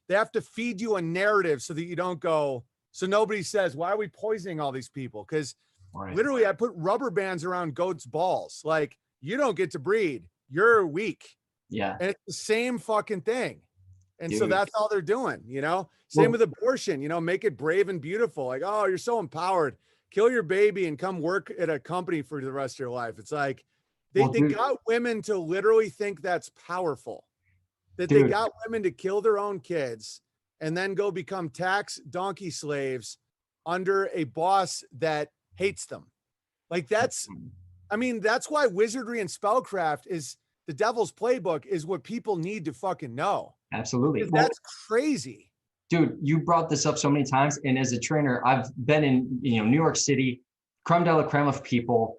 Speaker 2: they have to feed you a narrative so that you don't go, so nobody says, why are we poisoning all these people? Because
Speaker 1: Right.
Speaker 2: literally I put rubber bands around goats' balls. Like, you don't get to breed. You're weak.
Speaker 1: Yeah.
Speaker 2: And it's the same fucking thing. And so
Speaker 1: Dude.
Speaker 2: that's all they're doing, you know? Same
Speaker 1: Well-
Speaker 2: with abortion, you know, make it brave and beautiful. Like, oh, you're so empowered. Kill your baby and come work at a company for the rest of your life. It's like they
Speaker 1: Well, dude-
Speaker 2: got women to literally think that's powerful. That they
Speaker 1: Dude.
Speaker 2: got women to kill their own kids and then go become tax donkey slaves under a boss that hates them. Like, that's, I mean, that's why wizardry and spellcraft is the devil's playbook, is what people need to fucking know.
Speaker 1: Absolutely.
Speaker 2: Because
Speaker 1: Well,
Speaker 2: that's crazy.
Speaker 1: dude, you brought this up so many times. And as a trainer, I've been in, you know, New York City, creme de la creme of people,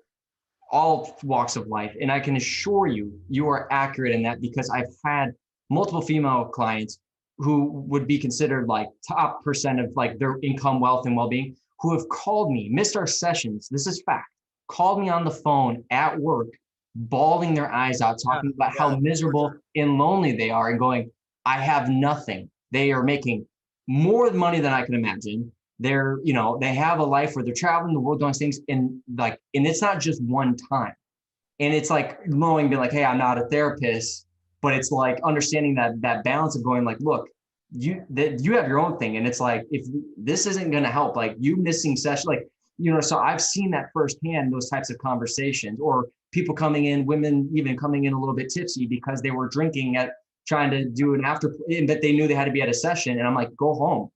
Speaker 1: all walks of life. And I can assure you, you are accurate in that, because I've had multiple female clients who would be considered like top percent of like their income, wealth, and well-being, who have called me, missed our sessions. This is fact. Called me on the phone at work, bawling their eyes out, talking about how miserable and lonely they are, and going, I have nothing. They are making more money than I can imagine. They're, you know, they have a life where they're traveling the world doing things, and like, and it's not just one time. And it's like knowing, be like, hey, I'm not a therapist, but it's like understanding that balance of going like, look, you have your own thing. And it's like, if this isn't going to help, like you missing session, like, you know, so I've seen that firsthand, those types of conversations, or people coming in, women even coming in a little bit tipsy because they were drinking at trying to do an after, but they knew they had to be at a session. And I'm like, go home.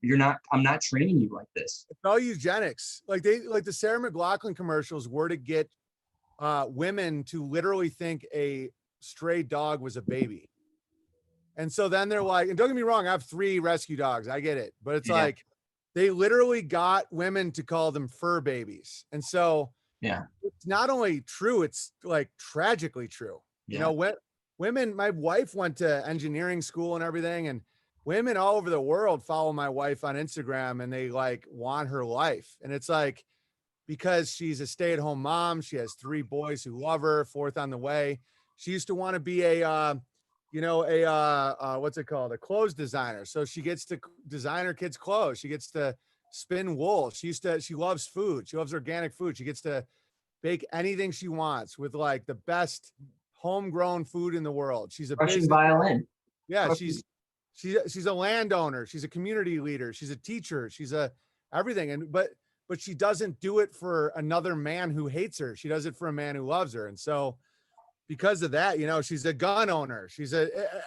Speaker 1: I'm not training you like this.
Speaker 2: It's all eugenics. Like the Sarah McLachlan commercials were to get women to literally think a stray dog was a baby. And so then they're like, and don't get me wrong, I have 3 rescue dogs. I get it. But it's like, they literally got women to call them fur babies. And so it's not only true, it's like tragically true. You know, women, my wife went to engineering school and everything, and women all over the world follow my wife on Instagram, and they like want her life. And it's like, because she's a stay-at-home mom, she has 3 boys who love her, 4th on the way. She used to want to be a, you know, what's it called? A clothes designer. So she gets to design her kids' clothes. She gets to spin wool. She loves food. She loves organic food. She gets to bake anything she wants with like the best homegrown food in the world. She's a
Speaker 1: Russian violin.
Speaker 2: Yeah, she's a landowner. She's a community leader. She's a teacher. She's a everything. And but she doesn't do it for another man who hates her. She does it for a man who loves her. And so because of that, you know, she's a gun owner. She's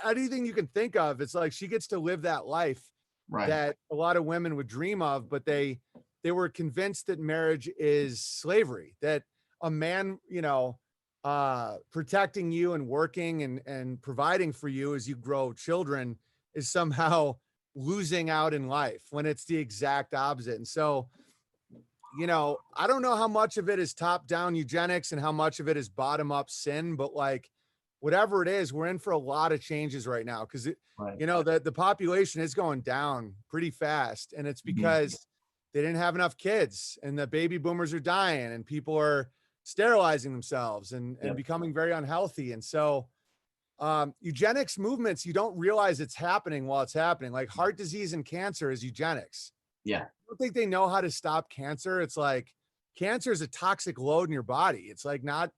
Speaker 2: anything you can think of. It's like she gets to live that life that a lot of women would dream of, but they were convinced that marriage is slavery, that a man, you know, protecting you and working and providing for you as you grow children is somehow losing out in life, when it's the exact opposite. And so, you know, I don't know how much of it is top down eugenics and how much of it is bottom up sin, but like whatever it is, we're in for a lot of changes right now. Cause
Speaker 1: Right.
Speaker 2: you know, the population is going down pretty fast, and it's because they didn't have enough kids, and the baby boomers are dying, and people are sterilizing themselves and becoming very unhealthy. And so, eugenics movements, you don't realize it's happening while it's happening. Like heart disease and cancer is eugenics.
Speaker 1: Yeah.
Speaker 2: I don't think they know how to stop cancer. It's like cancer is a toxic load in your body. It's like not,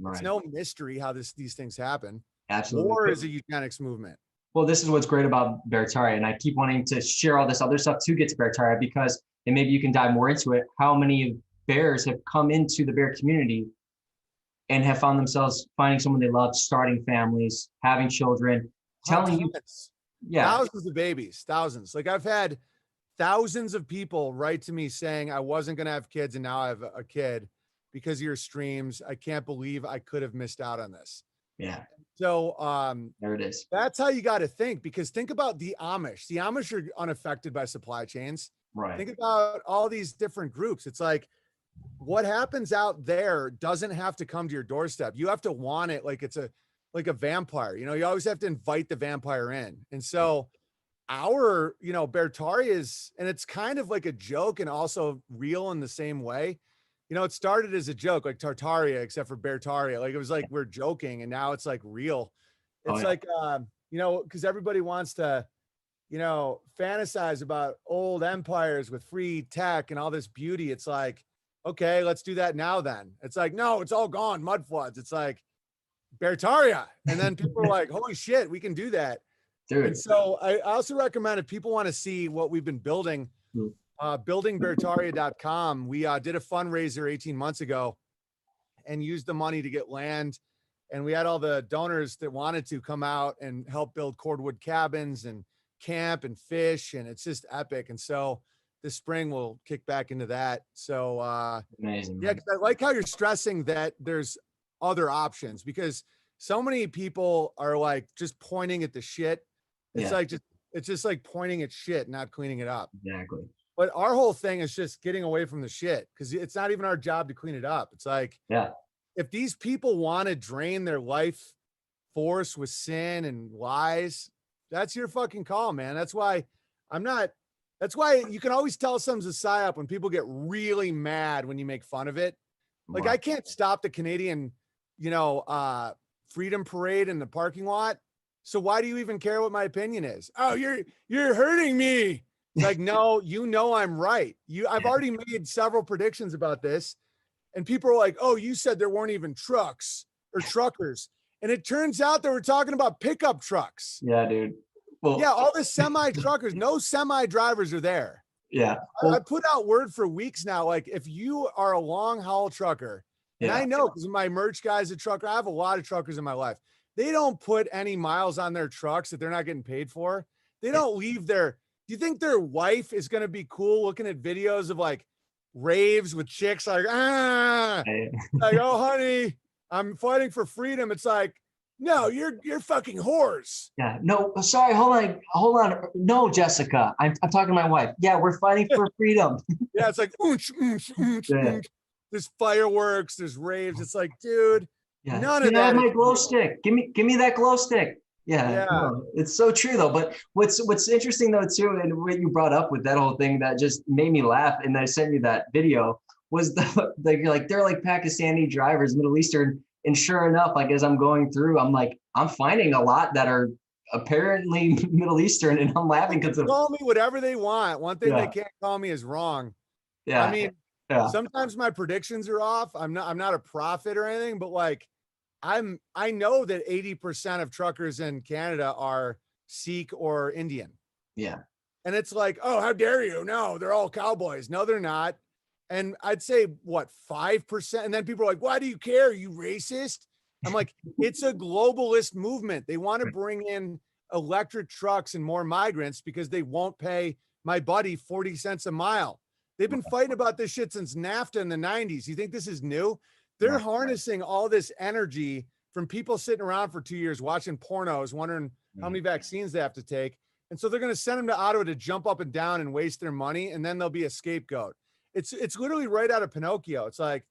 Speaker 2: it's no mystery how these things happen.
Speaker 1: Absolutely.
Speaker 2: War is a eugenics movement.
Speaker 1: Well, this is what's great about Beartaria, and I keep wanting to share all this other stuff to get to Beartaria because, and maybe you can dive more into it, how many bears have come into the bear community and have found themselves finding someone they love, starting families, having children, telling you,
Speaker 2: thousands of babies, thousands. Like I've had thousands of people write to me saying I wasn't going to have kids and now I have a kid because of your streams. I can't believe I could have missed out on this.
Speaker 1: Yeah.
Speaker 2: So
Speaker 1: there it is.
Speaker 2: That's how you got to think, because think about the Amish. The Amish are unaffected by supply chains.
Speaker 1: Right.
Speaker 2: Think about all these different groups. It's like what happens out there doesn't have to come to your doorstep. You have to want it like it's like a vampire. You know, you always have to invite the vampire in. And so our, you know, Beartaria is, and it's kind of like a joke and also real in the same way. You know, it started as a joke, like Tartaria, except for Beartaria. Like it was like we're joking, and now it's like real. It's like, you know, because everybody wants to, you know, fantasize about old empires with free tech and all this beauty. It's like, okay, let's do that now then. It's like, no, it's all gone, mud floods. It's like Beartaria. And then people are like, holy shit, we can do that. Dude. And so I also recommend, if people want to see what we've been building, buildingbeartaria.com. We did a fundraiser 18 months ago and used the money to get land. And we had all the donors that wanted to come out and help build cordwood cabins and camp and fish. And it's just epic. And so this spring we'll kick back into that. So
Speaker 1: amazing.
Speaker 2: Yeah, 'cause I like how you're stressing that there's other options, because so many people are like just pointing at the shit. It's like it's just like pointing at shit, not cleaning it up.
Speaker 1: Exactly.
Speaker 2: But our whole thing is just getting away from the shit, because it's not even our job to clean it up. It's like, if these people want to drain their life force with sin and lies, that's your fucking call, man. That's why that's why you can always tell something's a psyop when people get really mad when you make fun of it. Like I can't stop the Canadian, you know, Freedom Parade in the parking lot. So why do you even care what my opinion is? Oh, you're hurting me. Like, no, you know, I'm right. I've already made several predictions about this, and people are like, oh, you said there weren't even trucks or truckers. And it turns out that we're talking about pickup trucks.
Speaker 1: Yeah, dude. Well,
Speaker 2: yeah, all the semi truckers, no semi drivers are there.
Speaker 1: Yeah.
Speaker 2: Well, I put out word for weeks now. Like, if you are a long haul trucker, and I know because my merch guy's a trucker, I have a lot of truckers in my life. They don't put any miles on their trucks that they're not getting paid for. They don't leave their, do you think their wife is going to be cool looking at videos of like raves with chicks like, like, oh, honey, I'm fighting for freedom. It's like, no, you're fucking whores.
Speaker 1: Yeah, no, sorry, hold on. No, Jessica, I'm talking to my wife. Yeah, we're fighting for freedom.
Speaker 2: Yeah, it's like, there's fireworks, there's raves. It's like, dude, none of that.
Speaker 1: My glow stick. Give me that glow stick. Yeah. No, it's so true though. But what's interesting though too, and what you brought up with that whole thing that just made me laugh, and I sent you that video, was they're like Pakistani drivers, Middle Eastern, and sure enough, like as I'm going through, I'm like, I'm finding a lot that are apparently Middle Eastern, and I'm laughing because
Speaker 2: call me whatever they want. One thing they can't call me is wrong.
Speaker 1: Yeah.
Speaker 2: I mean, sometimes my predictions are off. I'm not a prophet or anything, but like I know that 80% of truckers in Canada are Sikh or Indian.
Speaker 1: Yeah.
Speaker 2: And it's like, oh, how dare you? No, they're all cowboys. No, they're not. And I'd say what, 5%? And then people are like, why do you care? You racist? I'm like, it's a globalist movement. They want to bring in electric trucks and more migrants because they won't pay my buddy 40 cents a mile. They've been fighting about this shit since NAFTA in the 90s. You think this is new? They're harnessing all this energy from people sitting around for 2 years watching pornos, wondering how many vaccines they have to take. And so they're going to send them to Ottawa to jump up and down and waste their money. And then they'll be a scapegoat. It's literally right out of Pinocchio. It's like,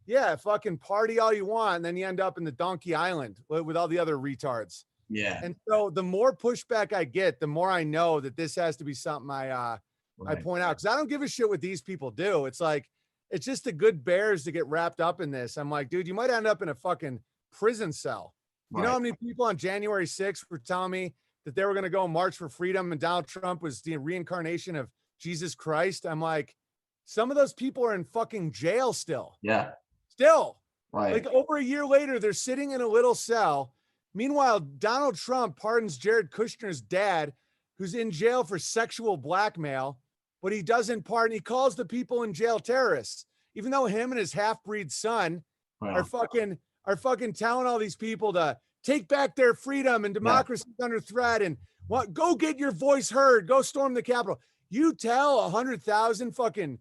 Speaker 2: Yeah, fucking party all you want, and then you end up in the Donkey Island with all the other retards.
Speaker 1: Yeah.
Speaker 2: And so the more pushback I get, the more I know that this has to be something I
Speaker 1: Right.
Speaker 2: point out, because I don't give a shit what these people do. It's like, it's just the good bears to get wrapped up in this. I'm like, dude, you might end up in a fucking prison cell. You know
Speaker 1: Right.
Speaker 2: how many people on January 6th were telling me that they were going to go march for freedom and Donald Trump was the reincarnation of Jesus Christ? I'm like, some of those people are in fucking jail still.
Speaker 1: Yeah.
Speaker 2: Still.
Speaker 1: Right.
Speaker 2: Like over a year later, they're sitting in a little cell. Meanwhile, Donald Trump pardons Jared Kushner's dad, who's in jail for sexual blackmail, but he doesn't pardon. He calls the people in jail terrorists, even though him and his half-breed son
Speaker 1: Wow.
Speaker 2: are fucking telling all these people to take back their freedom and democracy is under threat and what, go get your voice heard, go storm the Capitol. You tell 100,000 fucking,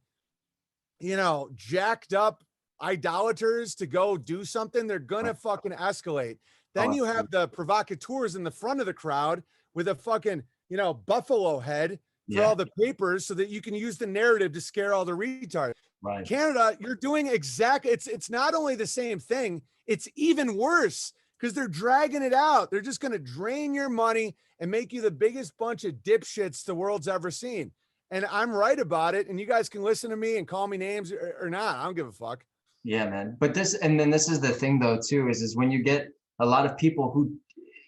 Speaker 2: you know, jacked up idolaters to go do something, they're gonna fucking escalate. Then you have the provocateurs in the front of the crowd with a fucking, you know, buffalo head for all the papers so that you can use the narrative to scare all the retards.
Speaker 1: Right.
Speaker 2: Canada, you're doing exactly, it's not only the same thing, it's even worse because they're dragging it out. They're just going to drain your money and make you the biggest bunch of dipshits the world's ever seen. And I'm right about it. And you guys can listen to me and call me names or not. I don't give a fuck.
Speaker 1: Yeah, man. But this, and then this is the thing though, too, is when you get a lot of people who,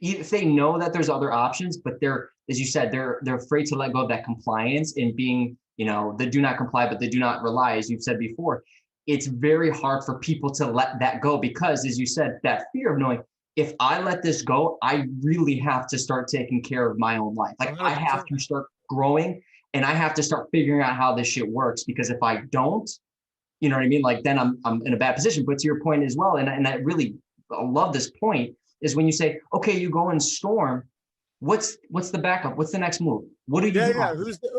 Speaker 1: if they know that there's other options, but they're, as you said, they're afraid to let go of that compliance and being, you know, they do not comply, but they do not rely, as you've said before. It's very hard for people to let that go because, as you said, that fear of knowing, if I let this go, I really have to start taking care of my own life. Like 100%. I have to start growing and I have to start figuring out how this shit works, because if I don't, you know what I mean? Like then I'm in a bad position. But to your point as well, and I really love this point, is when you say, okay, you go and storm, what's the backup? What's the next move? What do you do?
Speaker 2: Yeah.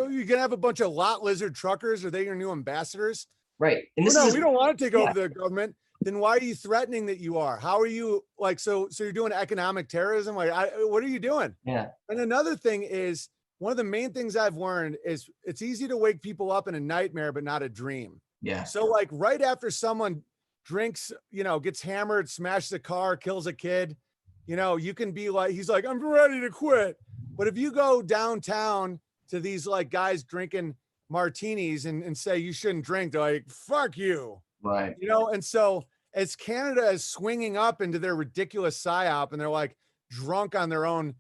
Speaker 2: You're gonna have a bunch of lot lizard truckers? Are they your new ambassadors?
Speaker 1: Right. And
Speaker 2: we don't want to take over the government. Then why are you threatening that you are? How are you like, so you're doing economic terrorism? Like, what are you doing?
Speaker 1: Yeah.
Speaker 2: And another thing is, one of the main things I've learned is it's easy to wake people up in a nightmare, but not a dream.
Speaker 1: Yeah.
Speaker 2: So like right after someone drinks, you know, gets hammered, smashes a car, kills a kid, you know, you can be like, he's like, I'm ready to quit. But if you go downtown to these like guys drinking martinis and say you shouldn't drink, they're like, fuck you.
Speaker 1: Right.
Speaker 2: You know, and so as Canada is swinging up into their ridiculous psyop and they're like drunk on their own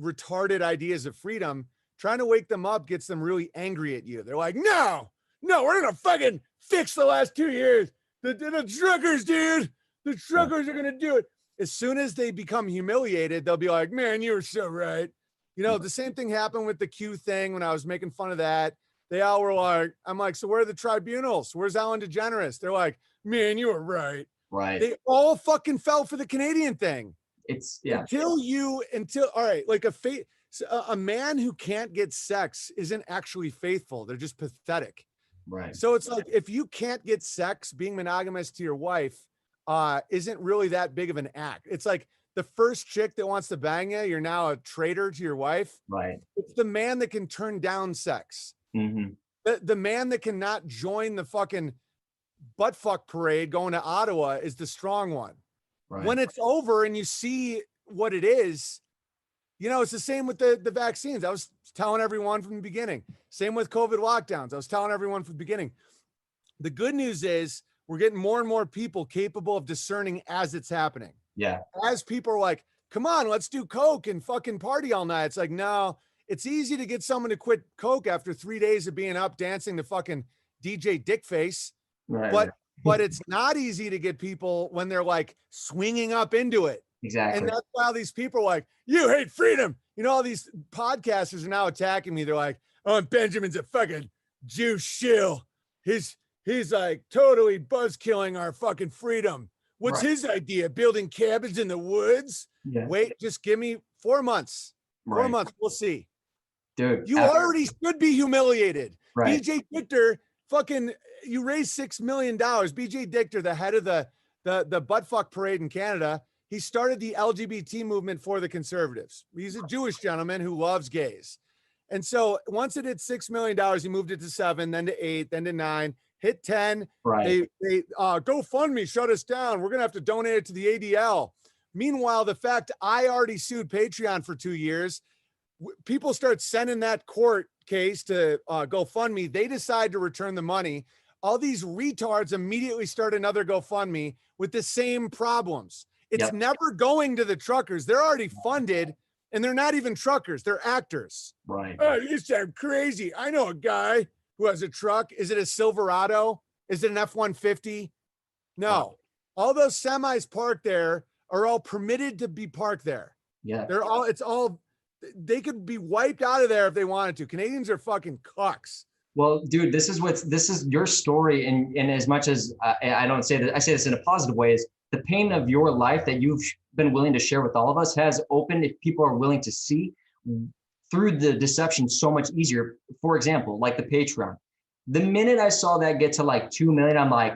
Speaker 2: retarded ideas of freedom, trying to wake them up gets them really angry at you. They're like, no, we're gonna fucking fix the last 2 years. The truckers, dude, the truckers are gonna do it. As soon as they become humiliated, they'll be like, man, you were so right. You know, the same thing happened with the Q thing when I was making fun of that. They all were like, I'm like, so where are the tribunals? Where's Ellen DeGeneres? They're like, man, you were right.
Speaker 1: Right.
Speaker 2: They all fucking fell for the Canadian thing.
Speaker 1: It's
Speaker 2: all right, like a man who can't get sex isn't actually faithful. They're just pathetic.
Speaker 1: Right.
Speaker 2: So it's like, if you can't get sex, being monogamous to your wife isn't really that big of an act. It's like the first chick that wants to bang you, you're now a traitor to your wife.
Speaker 1: Right.
Speaker 2: It's the man that can turn down sex.
Speaker 1: Mm-hmm.
Speaker 2: The man that cannot join the fucking butt fuck parade going to Ottawa is the strong one. Right. When it's over and you see what it is, you know, it's the same with the vaccines. I was telling everyone from the beginning. Same with COVID lockdowns. I was telling everyone from the beginning. The good news is we're getting more and more people capable of discerning as it's happening.
Speaker 1: Yeah.
Speaker 2: As people are like, come on, let's do coke and fucking party all night. It's like, no, it's easy to get someone to quit coke after 3 days of being up dancing to fucking DJ Dickface. Right. But it's not easy to get people when they're like swinging up into it.
Speaker 1: Exactly.
Speaker 2: And that's why all these people are like, you hate freedom. You know, all these podcasters are now attacking me. They're like, oh, Benjamin's a fucking Jew shill. He's like totally buzz killing our fucking freedom. What's his idea? Building cabins in the woods? Yeah. Wait, just give me 4 months. 4 months. We'll see.
Speaker 1: Dude.
Speaker 2: You already should be humiliated.
Speaker 1: Right.
Speaker 2: BJ Dichter, fucking, you raised $6 million. BJ Dichter, the head of the buttfuck parade in Canada, he started the LGBT movement for the conservatives. He's a Jewish gentleman who loves gays. And so once it hit $6 million, he moved it to 7, then to 8, then to 9. hit 10.
Speaker 1: Right.
Speaker 2: They GoFundMe shut us down. We're gonna have to donate it to the ADL. Meanwhile, the fact I already sued Patreon for 2 years, people start sending that court case to GoFundMe. They decide to return the money. All these retards immediately start another GoFundMe with the same problems. It's never going to the truckers. They're already funded, and they're not even truckers. They're actors.
Speaker 1: Right.
Speaker 2: Oh, you sound crazy. I know a guy who has a truck. Is it a Silverado? Is it an F-150? No.
Speaker 1: Wow.
Speaker 2: All those semis parked there are all permitted to be parked there.
Speaker 1: Yeah.
Speaker 2: They could be wiped out of there if they wanted to. Canadians are fucking cucks.
Speaker 1: Well, dude, this is your story. And as much as I don't say that, I say this in a positive way, is the pain of your life that you've been willing to share with all of us has opened, if people are willing to see through the deception, so much easier. For example, like the Patreon. The minute I saw that get to like 2 million, I'm like,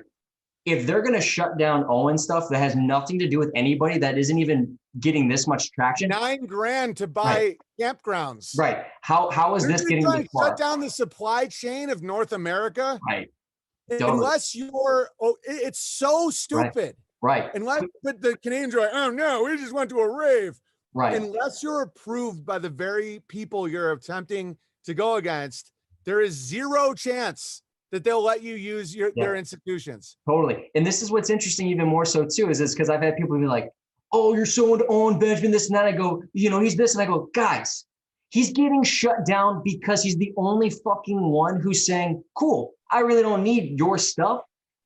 Speaker 1: if they're going to shut down Owen stuff that has nothing to do with anybody, that isn't even getting this much traction.
Speaker 2: $9,000 to buy campgrounds.
Speaker 1: Right. How is this getting this far?
Speaker 2: Shut down the supply chain of North America.
Speaker 1: Right.
Speaker 2: Unless you're, it's so stupid.
Speaker 1: Right.
Speaker 2: But the Canadians are like, oh no, we just went to a rave.
Speaker 1: Right.
Speaker 2: Unless you're approved by the very people you're attempting to go against, there is zero chance that they'll let you use their institutions.
Speaker 1: Totally. And this is what's interesting even more so too, is because I've had people be like, oh, you're so into Owen Benjamin, this and that. I go, he's this. And I go, guys, he's getting shut down because he's the only fucking one who's saying, cool, I really don't need your stuff.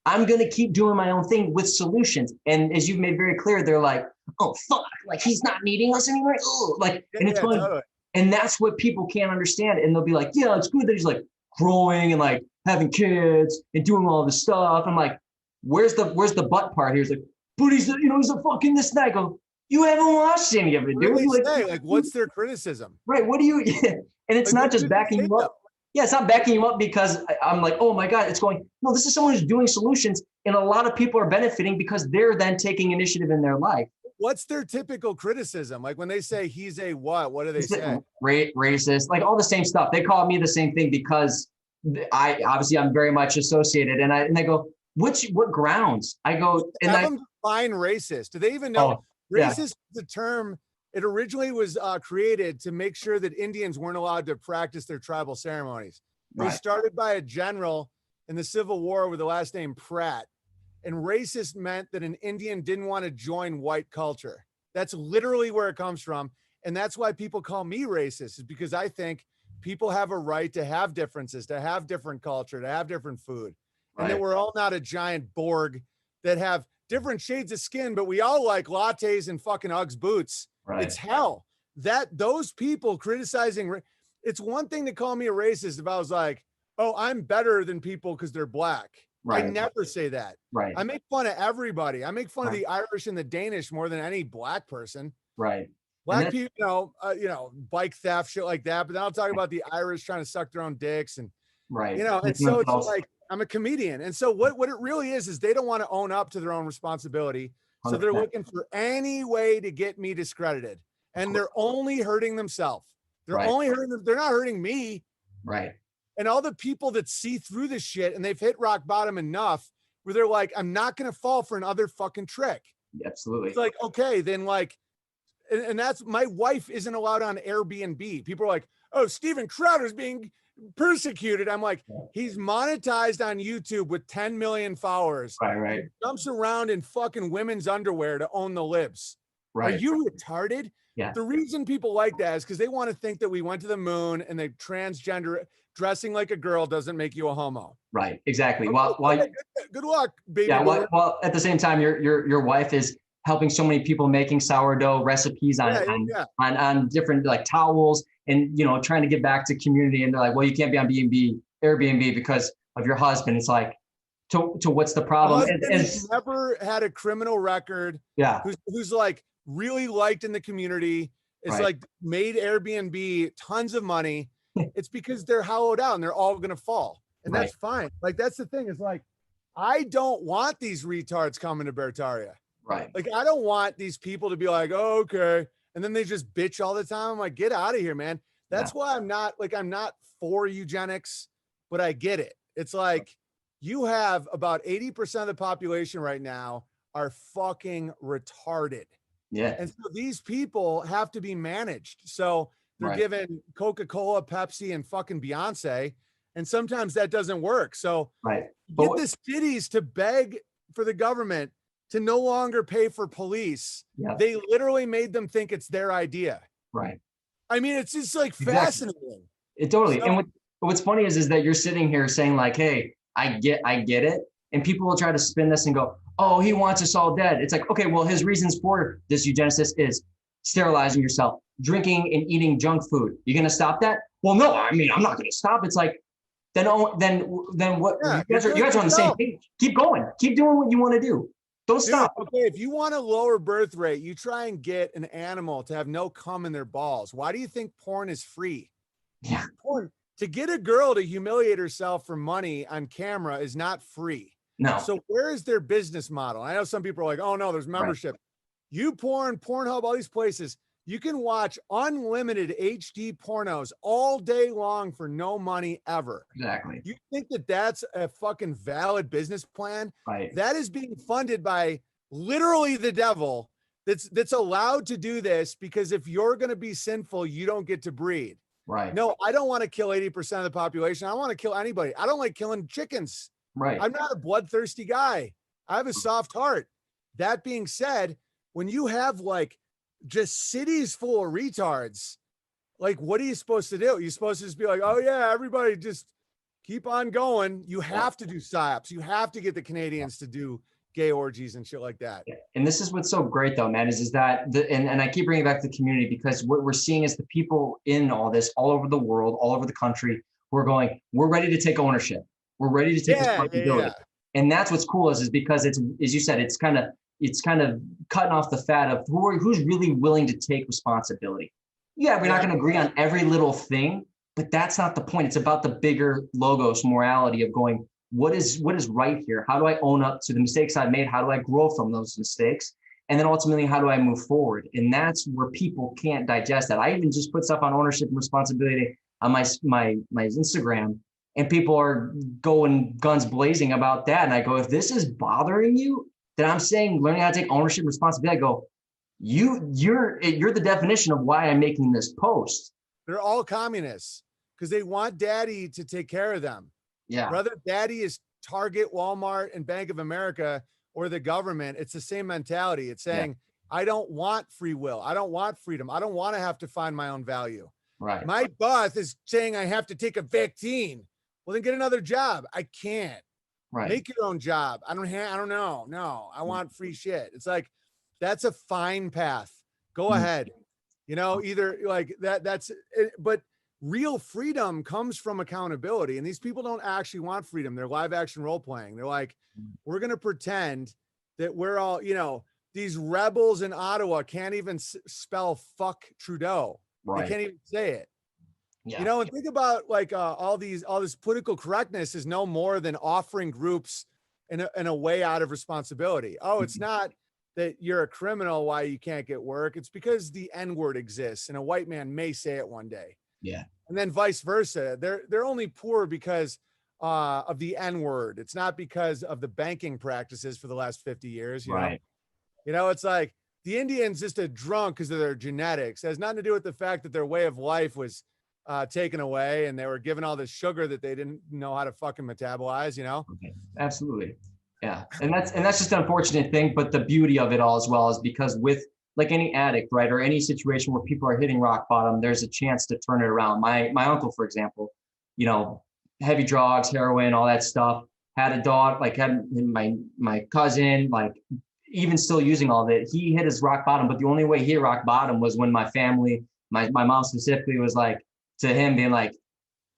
Speaker 1: I'm going to keep doing my own thing with solutions. And as you've made very clear, they're like, oh, fuck, like he's not needing us anymore. Oh, like, and it's funny. Totally. And that's what people can't understand. And they'll be like, yeah, it's good that he's like growing and like having kids and doing all this stuff. I'm like, where's the butt part here? He's like, but he's a fucking this and that. I go, you haven't watched any of it, dude.
Speaker 2: Like, what's their criticism?
Speaker 1: Right. What do you, and it's like, not just backing you up. Yeah, it's not backing you up because I'm like, oh my God, it's going, no, this is someone who's doing solutions. And a lot of people are benefiting because they're then taking initiative in their life.
Speaker 2: What's their typical criticism? Like when they say he's a what do they say?
Speaker 1: Racist, like all the same stuff. They call me the same thing because I'm very much associated. And they go, what grounds? I go, and
Speaker 2: have them define racist. Do they even know? Racist is a term. It originally was created to make sure that Indians weren't allowed to practice their tribal ceremonies. It was started by a general in the Civil War with the last name Pratt. And racist meant that an Indian didn't want to join white culture. That's literally where it comes from. And that's why people call me racist, is because I think people have a right to have differences, to have different culture, to have different food. And that we're all not a giant Borg that have different shades of skin, but we all like lattes and fucking Uggs boots. Right. It's hell. Those people criticizing, it's one thing to call me a racist if I was like, oh, I'm better than people because they're black. Right. I never say that.
Speaker 1: Right.
Speaker 2: I make fun of everybody. I make fun of the Irish and the Danish more than any black person.
Speaker 1: Right.
Speaker 2: Black people, bike theft, shit like that. But then I'll talk about the Irish trying to suck their own dicks and, and so it's like, I'm a comedian. And so what it really is they don't want to own up to their own responsibility. 100%. So they're looking for any way to get me discredited. And they're only hurting themselves. They're only hurting them. They're not hurting me.
Speaker 1: Right.
Speaker 2: And all the people that see through this shit and they've hit rock bottom enough where they're like, I'm not going to fall for another fucking trick.
Speaker 1: Absolutely.
Speaker 2: It's like, okay, then like, and that's, my wife isn't allowed on Airbnb. People are like, oh, Steven Crowder's being persecuted. I'm like, he's monetized on YouTube with 10 million followers.
Speaker 1: Right.
Speaker 2: He jumps around in fucking women's underwear to own the libs.
Speaker 1: Right.
Speaker 2: Are you retarded?
Speaker 1: Yeah.
Speaker 2: The reason people like that is because they want to think that we went to the moon and they transgender. Dressing like a girl doesn't make you a homo.
Speaker 1: Right. Exactly. Well,
Speaker 2: good luck, baby.
Speaker 1: Yeah. Well, at the same time, your wife is helping so many people making sourdough recipes on different like towels and, trying to get back to community. And they're like, well, you can't be on Airbnb because of your husband. It's like, to what's the problem?
Speaker 2: He's never had a criminal record.
Speaker 1: Yeah.
Speaker 2: Who's like really liked in the community. It's like made Airbnb tons of money. It's because they're hollowed out and they're all going to fall. And that's fine. Like, that's the thing. It's like, I don't want these retards coming to Bertaria.
Speaker 1: Right.
Speaker 2: Like, I don't want these people to be like, oh, okay. And then they just bitch all the time. I'm like, get out of here, man. That's why I'm not for eugenics, but I get it. It's like, you have about 80% of the population right now are fucking retarded.
Speaker 1: Yeah.
Speaker 2: And so these people have to be managed. So they're
Speaker 1: Right.
Speaker 2: given Coca-Cola, Pepsi, and fucking Beyonce. And sometimes that doesn't work. So
Speaker 1: Right.
Speaker 2: get the cities to beg for the government to no longer pay for police.
Speaker 1: Yeah.
Speaker 2: They literally made them think it's their idea.
Speaker 1: Right.
Speaker 2: I mean, it's just like
Speaker 1: Exactly.
Speaker 2: fascinating.
Speaker 1: It totally.
Speaker 2: So,
Speaker 1: And what's funny is that you're sitting here saying like, hey, I get it. And people will try to spin this and go, oh, he wants us all dead. It's like, okay, well, his reasons for this eugenicist is sterilizing yourself, drinking and eating junk food. You're going to stop that? Well, no, I mean, I'm not going to stop. It's like, then what?
Speaker 2: yeah,
Speaker 1: you guys are on the same page. Keep going. Keep doing what you want to do. Don't stop.
Speaker 2: Okay, if you want a lower birth rate, you try and get an animal to have no cum in their balls. Why do you think porn is free?
Speaker 1: Yeah.
Speaker 2: Porn, to get a girl to humiliate herself for money on camera is not free.
Speaker 1: No.
Speaker 2: So where is their business model? I know some people are like, oh no, there's membership. Right. YouPorn, Pornhub, all these places, you can watch unlimited HD pornos all day long for no money ever.
Speaker 1: Exactly.
Speaker 2: You think that that's a fucking valid business plan?
Speaker 1: Right.
Speaker 2: That is being funded by literally the devil that's allowed to do this, because if you're going to be sinful, you don't get to breed.
Speaker 1: Right.
Speaker 2: No, I don't want to kill 80% of the population. I want to kill anybody. I don't like killing chickens.
Speaker 1: Right.
Speaker 2: I'm not a bloodthirsty guy. I have a soft heart. That being said, when you have like just cities full of retards, like, what are you supposed to do? You're supposed to just be like, oh yeah, everybody just keep on going. You have to do psyops. You have to get the Canadians to do gay orgies and shit like that.
Speaker 1: Yeah. And this is what's so great though, man, is that and I keep bringing it back to the community, because what we're seeing is the people in all this, all over the world, all over the country, we're ready to take ownership. We're ready to take responsibility. Yeah. And that's what's cool is because it's, as you said, it's kind of cutting off the fat of who's really willing to take responsibility. Yeah, we're not going to agree on every little thing, but that's not the point. It's about the bigger logos morality of going, what is right here? How do I own up to the mistakes I've made? How do I grow from those mistakes? And then ultimately, how do I move forward? And that's where people can't digest that. I even just put stuff on ownership and responsibility on my Instagram, and people are going guns blazing about that. And I go, if this is bothering you, then I'm saying learning how to take ownership and responsibility. I go, you're the definition of why I'm making this post.
Speaker 2: They're all communists because they want daddy to take care of them.
Speaker 1: Yeah.
Speaker 2: Whether daddy is Target, Walmart, and Bank of America or the government, it's the same mentality. It's saying, I don't want free will. I don't want freedom. I don't want to have to find my own value.
Speaker 1: Right.
Speaker 2: My boss is saying I have to take a vaccine. Well, then get another job. I can't.
Speaker 1: Right.
Speaker 2: Make your own job. I don't know. No, I want free shit. It's like, that's a fine path. Go ahead. You know, either like that's it, but real freedom comes from accountability. And these people don't actually want freedom. They're live action role playing. They're like, we're going to pretend that we're all, you know, these rebels in Ottawa can't even spell fuck Trudeau. Right. They can't even say it. Yeah. You know, and think about like all this political correctness is no more than offering groups in a way out of responsibility. Oh, it's not that you're a criminal why you can't get work. It's because the N-word exists and a white man may say it one day.
Speaker 1: Yeah. And
Speaker 2: then vice versa. They're only poor because of the N-word. It's not because of the banking practices for the last 50 years. You know? You know, it's like the Indians just a drunk because of their genetics. It has nothing to do with the fact that their way of life was taken away and they were given all this sugar that they didn't know how to fucking metabolize, you know?
Speaker 1: Okay. Absolutely. Yeah. And that's just an unfortunate thing. But the beauty of it all as well is because with like any addict, right, or any situation where people are hitting rock bottom, there's a chance to turn it around. My uncle, for example, you know, heavy drugs, heroin, all that stuff, had a dog, like had my cousin, like even still using all of it. He hit his rock bottom, but the only way he hit rock bottom was when my family, my mom specifically was like, to him being like,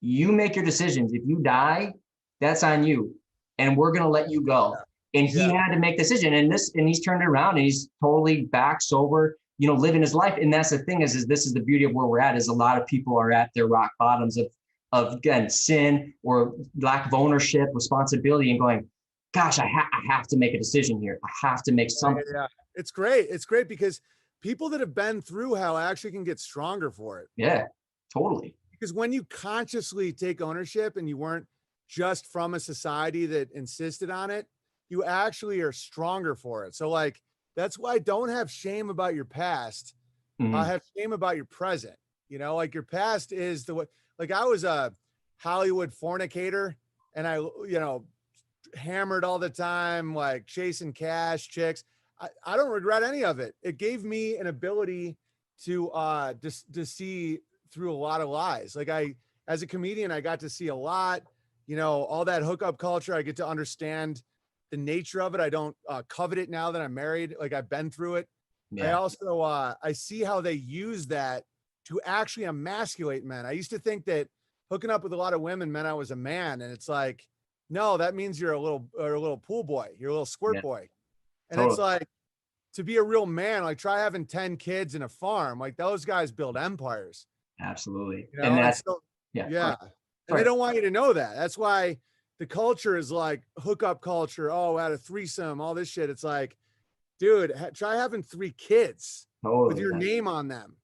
Speaker 1: you make your decisions. If you die, that's on you. And we're going to let you go. And he had to make a decision, and he's turned it around and he's totally back sober, you know, living his life. And that's the thing is this is the beauty of where we're at is a lot of people are at their rock bottoms of again, sin or lack of ownership, responsibility, and going, gosh, I have to make a decision here. I have to make something.
Speaker 2: Yeah. It's great. It's great because people that have been through hell actually can get stronger for it.
Speaker 1: Yeah, totally.
Speaker 2: Because when you consciously take ownership and you weren't just from a society that insisted on it, you actually are stronger for it. So like, that's why don't have shame about your past.
Speaker 1: Mhm.
Speaker 2: Have shame about your present. You know, like your past is the way, like I was a Hollywood fornicator and I, you know, hammered all the time, like chasing cash, chicks. I don't regret any of it. It gave me an ability to see through a lot of lies. Like as a comedian, I got to see a lot, you know, all that hookup culture. I get to understand the nature of it. I don't covet it now that I'm married. Like I've been through it. I
Speaker 1: Yeah.
Speaker 2: also I see how they use that to actually emasculate men. I used to think that hooking up with a lot of women meant I was a man, and it's like, no, that means you're a little pool boy, you're a little squirt
Speaker 1: Yeah.
Speaker 2: boy. And it's
Speaker 1: Totally.
Speaker 2: like, to be a real man, like try having 10 kids in a farm. Like those guys build empires,
Speaker 1: Absolutely.
Speaker 2: you
Speaker 1: And
Speaker 2: know? And
Speaker 1: that's,
Speaker 2: so,
Speaker 1: yeah. Go
Speaker 2: yeah.
Speaker 1: ahead.
Speaker 2: And they don't want you to know that. That's why the culture is like hookup culture. Oh, at a threesome, all this shit. It's like, dude, try having 3 kids with
Speaker 1: Totally,
Speaker 2: your
Speaker 1: man.
Speaker 2: name on them.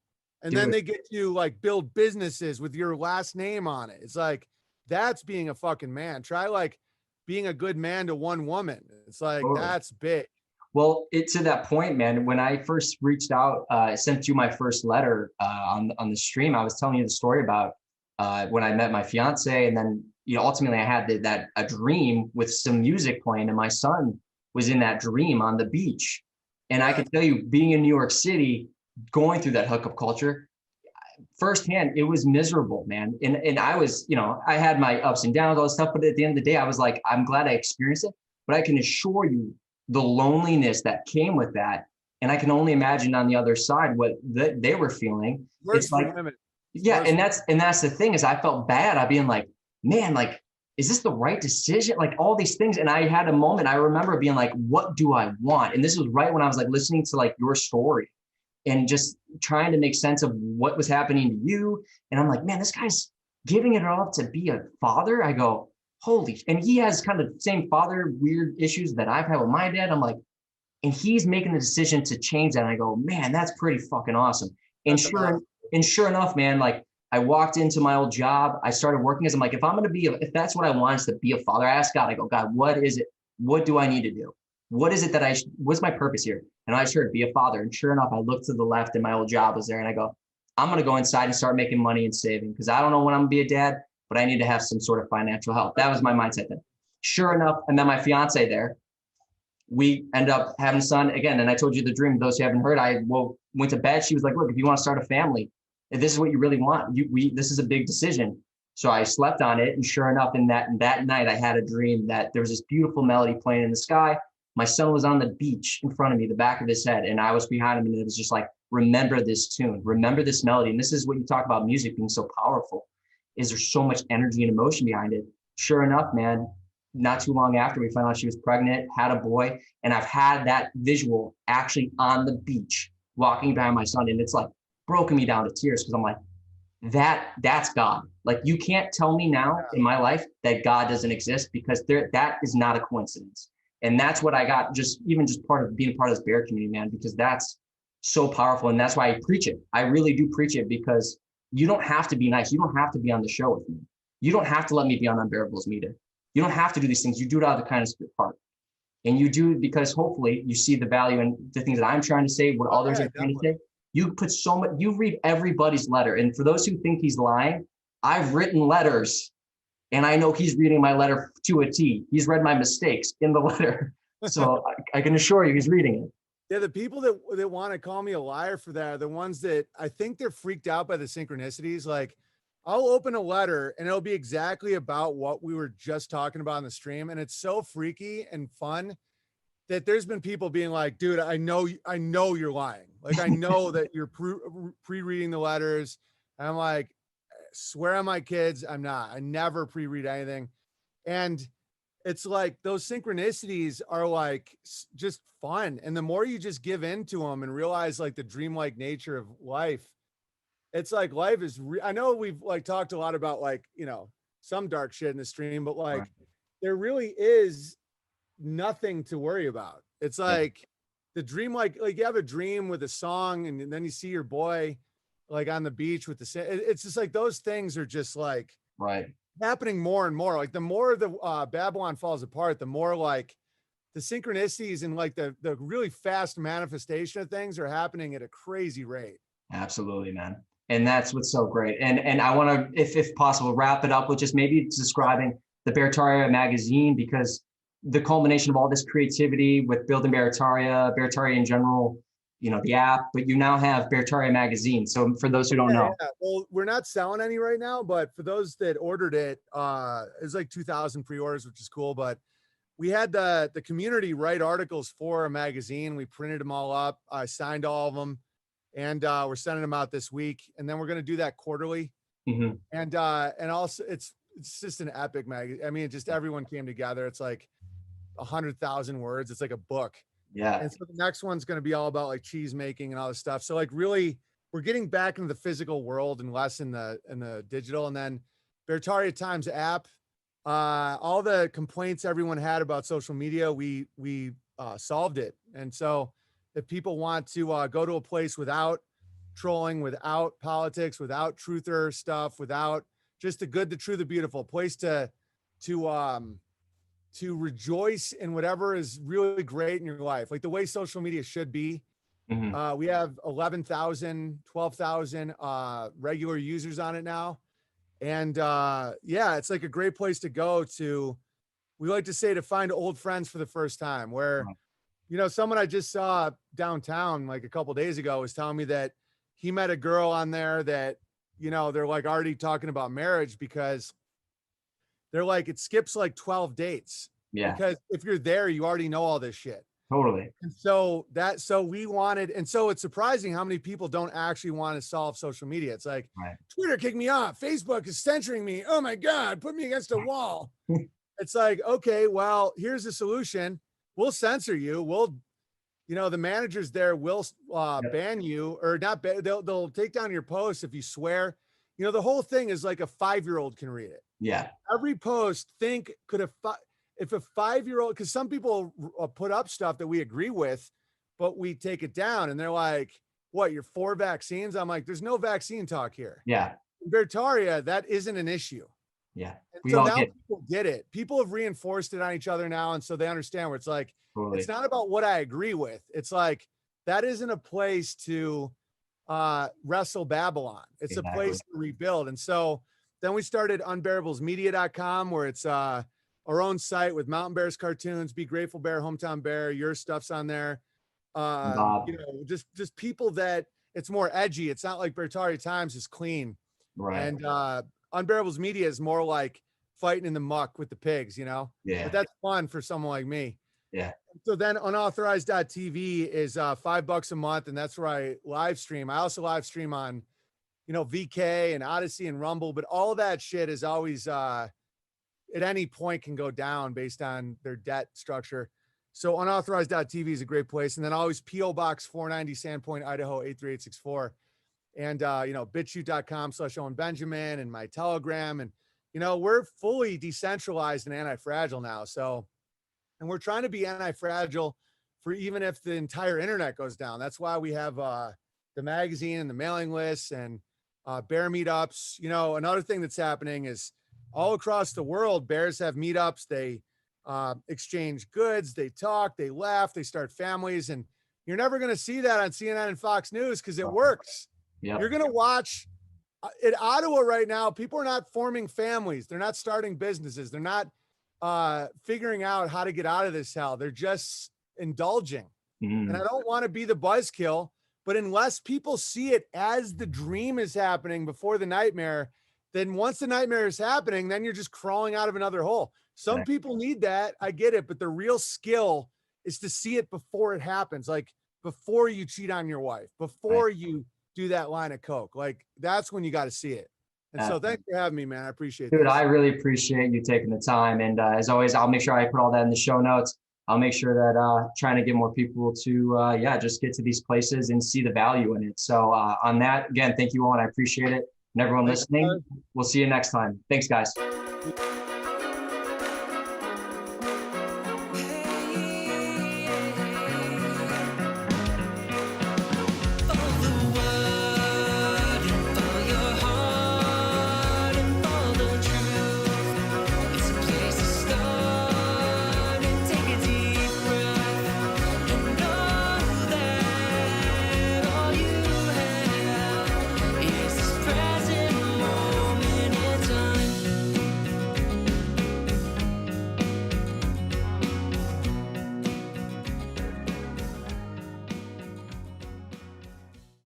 Speaker 2: And then
Speaker 1: Dude.
Speaker 2: they get to like build businesses with your last name on it. It's like, that's being a fucking man. Try like being a good man to one woman. It's like,
Speaker 1: Totally.
Speaker 2: that's big.
Speaker 1: Well, it to that point, man. When I first reached out, I sent you my first letter on the stream. I was telling you the story about when I met my fiance, and then ultimately I had that a dream with some music playing, and my son was in that dream on the beach. And I
Speaker 2: Yeah.
Speaker 1: can tell you, being in New York City, going through that hookup culture firsthand, it was miserable, man. And I was, I had my ups and downs, all this stuff. But at the end of the day, I was like, I'm glad I experienced it. But I can assure you, the loneliness that came with that, and I can only imagine on the other side what they were feeling.
Speaker 2: Worse
Speaker 1: It's
Speaker 2: for
Speaker 1: like,
Speaker 2: women. It's
Speaker 1: yeah,
Speaker 2: worse.
Speaker 1: and that's the thing is I felt bad. I being like, man, like, is this the right decision? Like all these things. And I had a moment, I remember being like, what do I want? And this was right when I was like listening to like your story and just trying to make sense of what was happening to you. And I'm like, man, this guy's giving it all to be a father. I go, holy, and he has kind of the same father weird issues that I've had with my dad. I'm like, and he's making the decision to change that. And I go, man, that's pretty fucking awesome. And
Speaker 2: That's
Speaker 1: sure,
Speaker 2: awesome.
Speaker 1: and sure enough, man, like I walked into my old job. I started working as I'm like, if I'm going to be, if that's what I want is to be a father, I ask God, I go, God, what is it? What do I need to do? What is it that what's my purpose here? And I just heard be a father. And sure enough, I looked to the left and my old job was there. And I go, I'm going to go inside and start making money and saving because I don't know when I'm going to be a dad, but I need to have some sort of financial help. That was my mindset then. Sure enough, I met my fiance there. We end up having a son again. And I told you the dream. Those who haven't heard, went to bed. She was like, look, if you want to start a family, if this is what you really want, this is a big decision. So I slept on it. And sure enough, in that night, I had a dream that there was this beautiful melody playing in the sky. My son was on the beach in front of me, the back of his head, and I was behind him. And it was just like, remember this tune, remember this melody. And this is what you talk about music being so powerful, is there's so much energy and emotion behind it. Sure enough, man, not too long after we found out she was pregnant, had a boy, and I've had that visual actually on the beach walking behind my son. And it's like broken me down to tears because I'm like, that's God. Like you can't tell me now in my life that God doesn't exist because that is not a coincidence. And that's what I got just part of being part of this bear community, man, because that's so powerful. And that's why I preach it. I really do preach it because you don't have to be nice. You don't have to be on the show with me. You don't have to let me be on Unbearable's meter. You don't have to do these things. You do it out of the kindness of your heart. And you do it because hopefully you see the value in the things that I'm trying to say, what others are trying to say. You put so much, you read everybody's letter. And for those who think he's lying, I've written letters and I know he's reading my letter to a T. He's read my mistakes in the letter. So I can assure you he's reading it.
Speaker 2: Yeah, the people that want to call me a liar for that are the ones that I think they're freaked out by the synchronicities. Like I'll open a letter and it'll be exactly about what we were just talking about in the stream. And it's so freaky and fun that there's been people being like, dude, I know you're lying. Like, I know that you're pre-reading the letters. And I'm like, swear on my kids, I'm not. I never pre-read anything. And it's like those synchronicities are like just fun. And the more you just give into them and realize like the dreamlike nature of life, it's like life is I know we've like talked a lot about like, some dark shit in the stream, but like there really is nothing to worry about. It's like the dream, like you have a dream with a song and then you see your boy like on the beach with it's just like those things are just like
Speaker 1: right.
Speaker 2: happening more and more. Like the more the Babylon falls apart, the more like the synchronicities and like the really fast manifestation of things are happening at a crazy rate.
Speaker 1: Absolutely, man. And that's what's so great. And I want to, if possible, wrap it up with just maybe describing the Beartaria magazine, because the culmination of all this creativity with building Beartaria in general, you know, the app, but you now have Beartaria magazine. So for those who don't know.
Speaker 2: Yeah. Well, we're not selling any right now, but for those that ordered it, it's like 2,000 pre-orders, which is cool. But we had the community write articles for a magazine. We printed them all up. I signed all of them, and we're sending them out this week. And then we're going to do that quarterly.
Speaker 1: Mhm.
Speaker 2: And also it's just an epic magazine. I mean, just everyone came together. It's like 100,000 words. It's like a book.
Speaker 1: Yeah.
Speaker 2: And so the next one's going to be all about like cheese making and all this stuff. So like really we're getting back into the physical world and less in the digital. And then Beartaria Times app, all the complaints everyone had about social media, we solved it. And so if people want to go to a place without trolling, without politics, without truther stuff, without just the good, the true, the beautiful place to rejoice in whatever is really great in your life, like the way social media should be.
Speaker 1: Mhm.
Speaker 2: We have 11,000, 12,000 regular users on it now. And yeah, it's like a great place to go to, we like to say, to find old friends for the first time, where, you know, someone I just saw downtown like a couple days ago was telling me that he met a girl on there that, you know, they're like already talking about marriage because they're like, it skips like 12 dates.
Speaker 1: Yeah.
Speaker 2: Because if you're there, you already know all this shit.
Speaker 1: Totally.
Speaker 2: And so we wanted, and so it's surprising how many people don't actually want to solve social media. It's like,
Speaker 1: Right.
Speaker 2: Twitter kicked me off. Facebook is censoring me. Oh my God, put me against a wall. It's like, okay, well, here's the solution. We'll censor you. We'll, you know, the managers there will ban you, or not. They'll take down your posts if you swear. You know, the whole thing is like a 5-year-old can read it.
Speaker 1: Yeah.
Speaker 2: Every post could have, if a 5-year-old, because some people put up stuff that we agree with, but we take it down and they're like, what, you're for vaccines? I'm like, there's no vaccine talk here.
Speaker 1: Yeah.
Speaker 2: In Beartaria, that isn't an issue.
Speaker 1: Yeah.
Speaker 2: And so now people get it. People have reinforced it on each other now. And so they understand where it's like,
Speaker 1: Totally.
Speaker 2: It's not about what I agree with. It's like, that isn't a place to wrestle Babylon. It's a place to rebuild. And so then we started unbearablesmedia.com, where it's our own site with Mountain Bears cartoons, Be Grateful Bear, Hometown Bear, your stuff's on there. You know, just people that it's more edgy. It's not like Beartaria Times is clean.
Speaker 1: Right.
Speaker 2: And Unbearables Media is more like fighting in the muck with the pigs, you know?
Speaker 1: Yeah.
Speaker 2: But that's fun for someone like me.
Speaker 1: Yeah.
Speaker 2: So then unauthorized.tv is $5 a month, and that's where I live stream. I also live stream on, you know, VK and Odyssey and Rumble, but all that shit is always at any point can go down based on their debt structure. So unauthorized.tv is a great place. And then always PO Box 490 Sandpoint, Idaho 83864. And you know, bitchute.com/Owen Benjamin, and my Telegram. And you know, we're fully decentralized and anti-fragile now. So, and we're trying to be anti-fragile for even if the entire internet goes down. That's why we have the magazine and the mailing lists and bear meetups. You know, another thing that's happening is all across the world, bears have meetups. They exchange goods, they talk, they laugh, they start families. And you're never going to see that on CNN and Fox News because it works. Yep. You're going to watch in Ottawa right now, people are not forming families. They're not starting businesses. They're not figuring out how to get out of this hell. They're just indulging. And I don't want to be the buzzkill, but unless people see it as the dream is happening before the nightmare, then once the nightmare is happening, then you're just crawling out of another hole. Some people need that. I get it. But the real skill is to see it before it happens. Like before you cheat on your wife, before you do that line of coke, like that's when you got to see it. And so thanks for having me, man. I appreciate it.
Speaker 1: Dude, I really appreciate you taking the time. And as always, I'll make sure I put all that in the show notes. I'll make sure that trying to get more people to, just get to these places and see the value in it. So on that, again, thank you all. And I appreciate it. And everyone listening, we'll see you next time. Thanks, guys.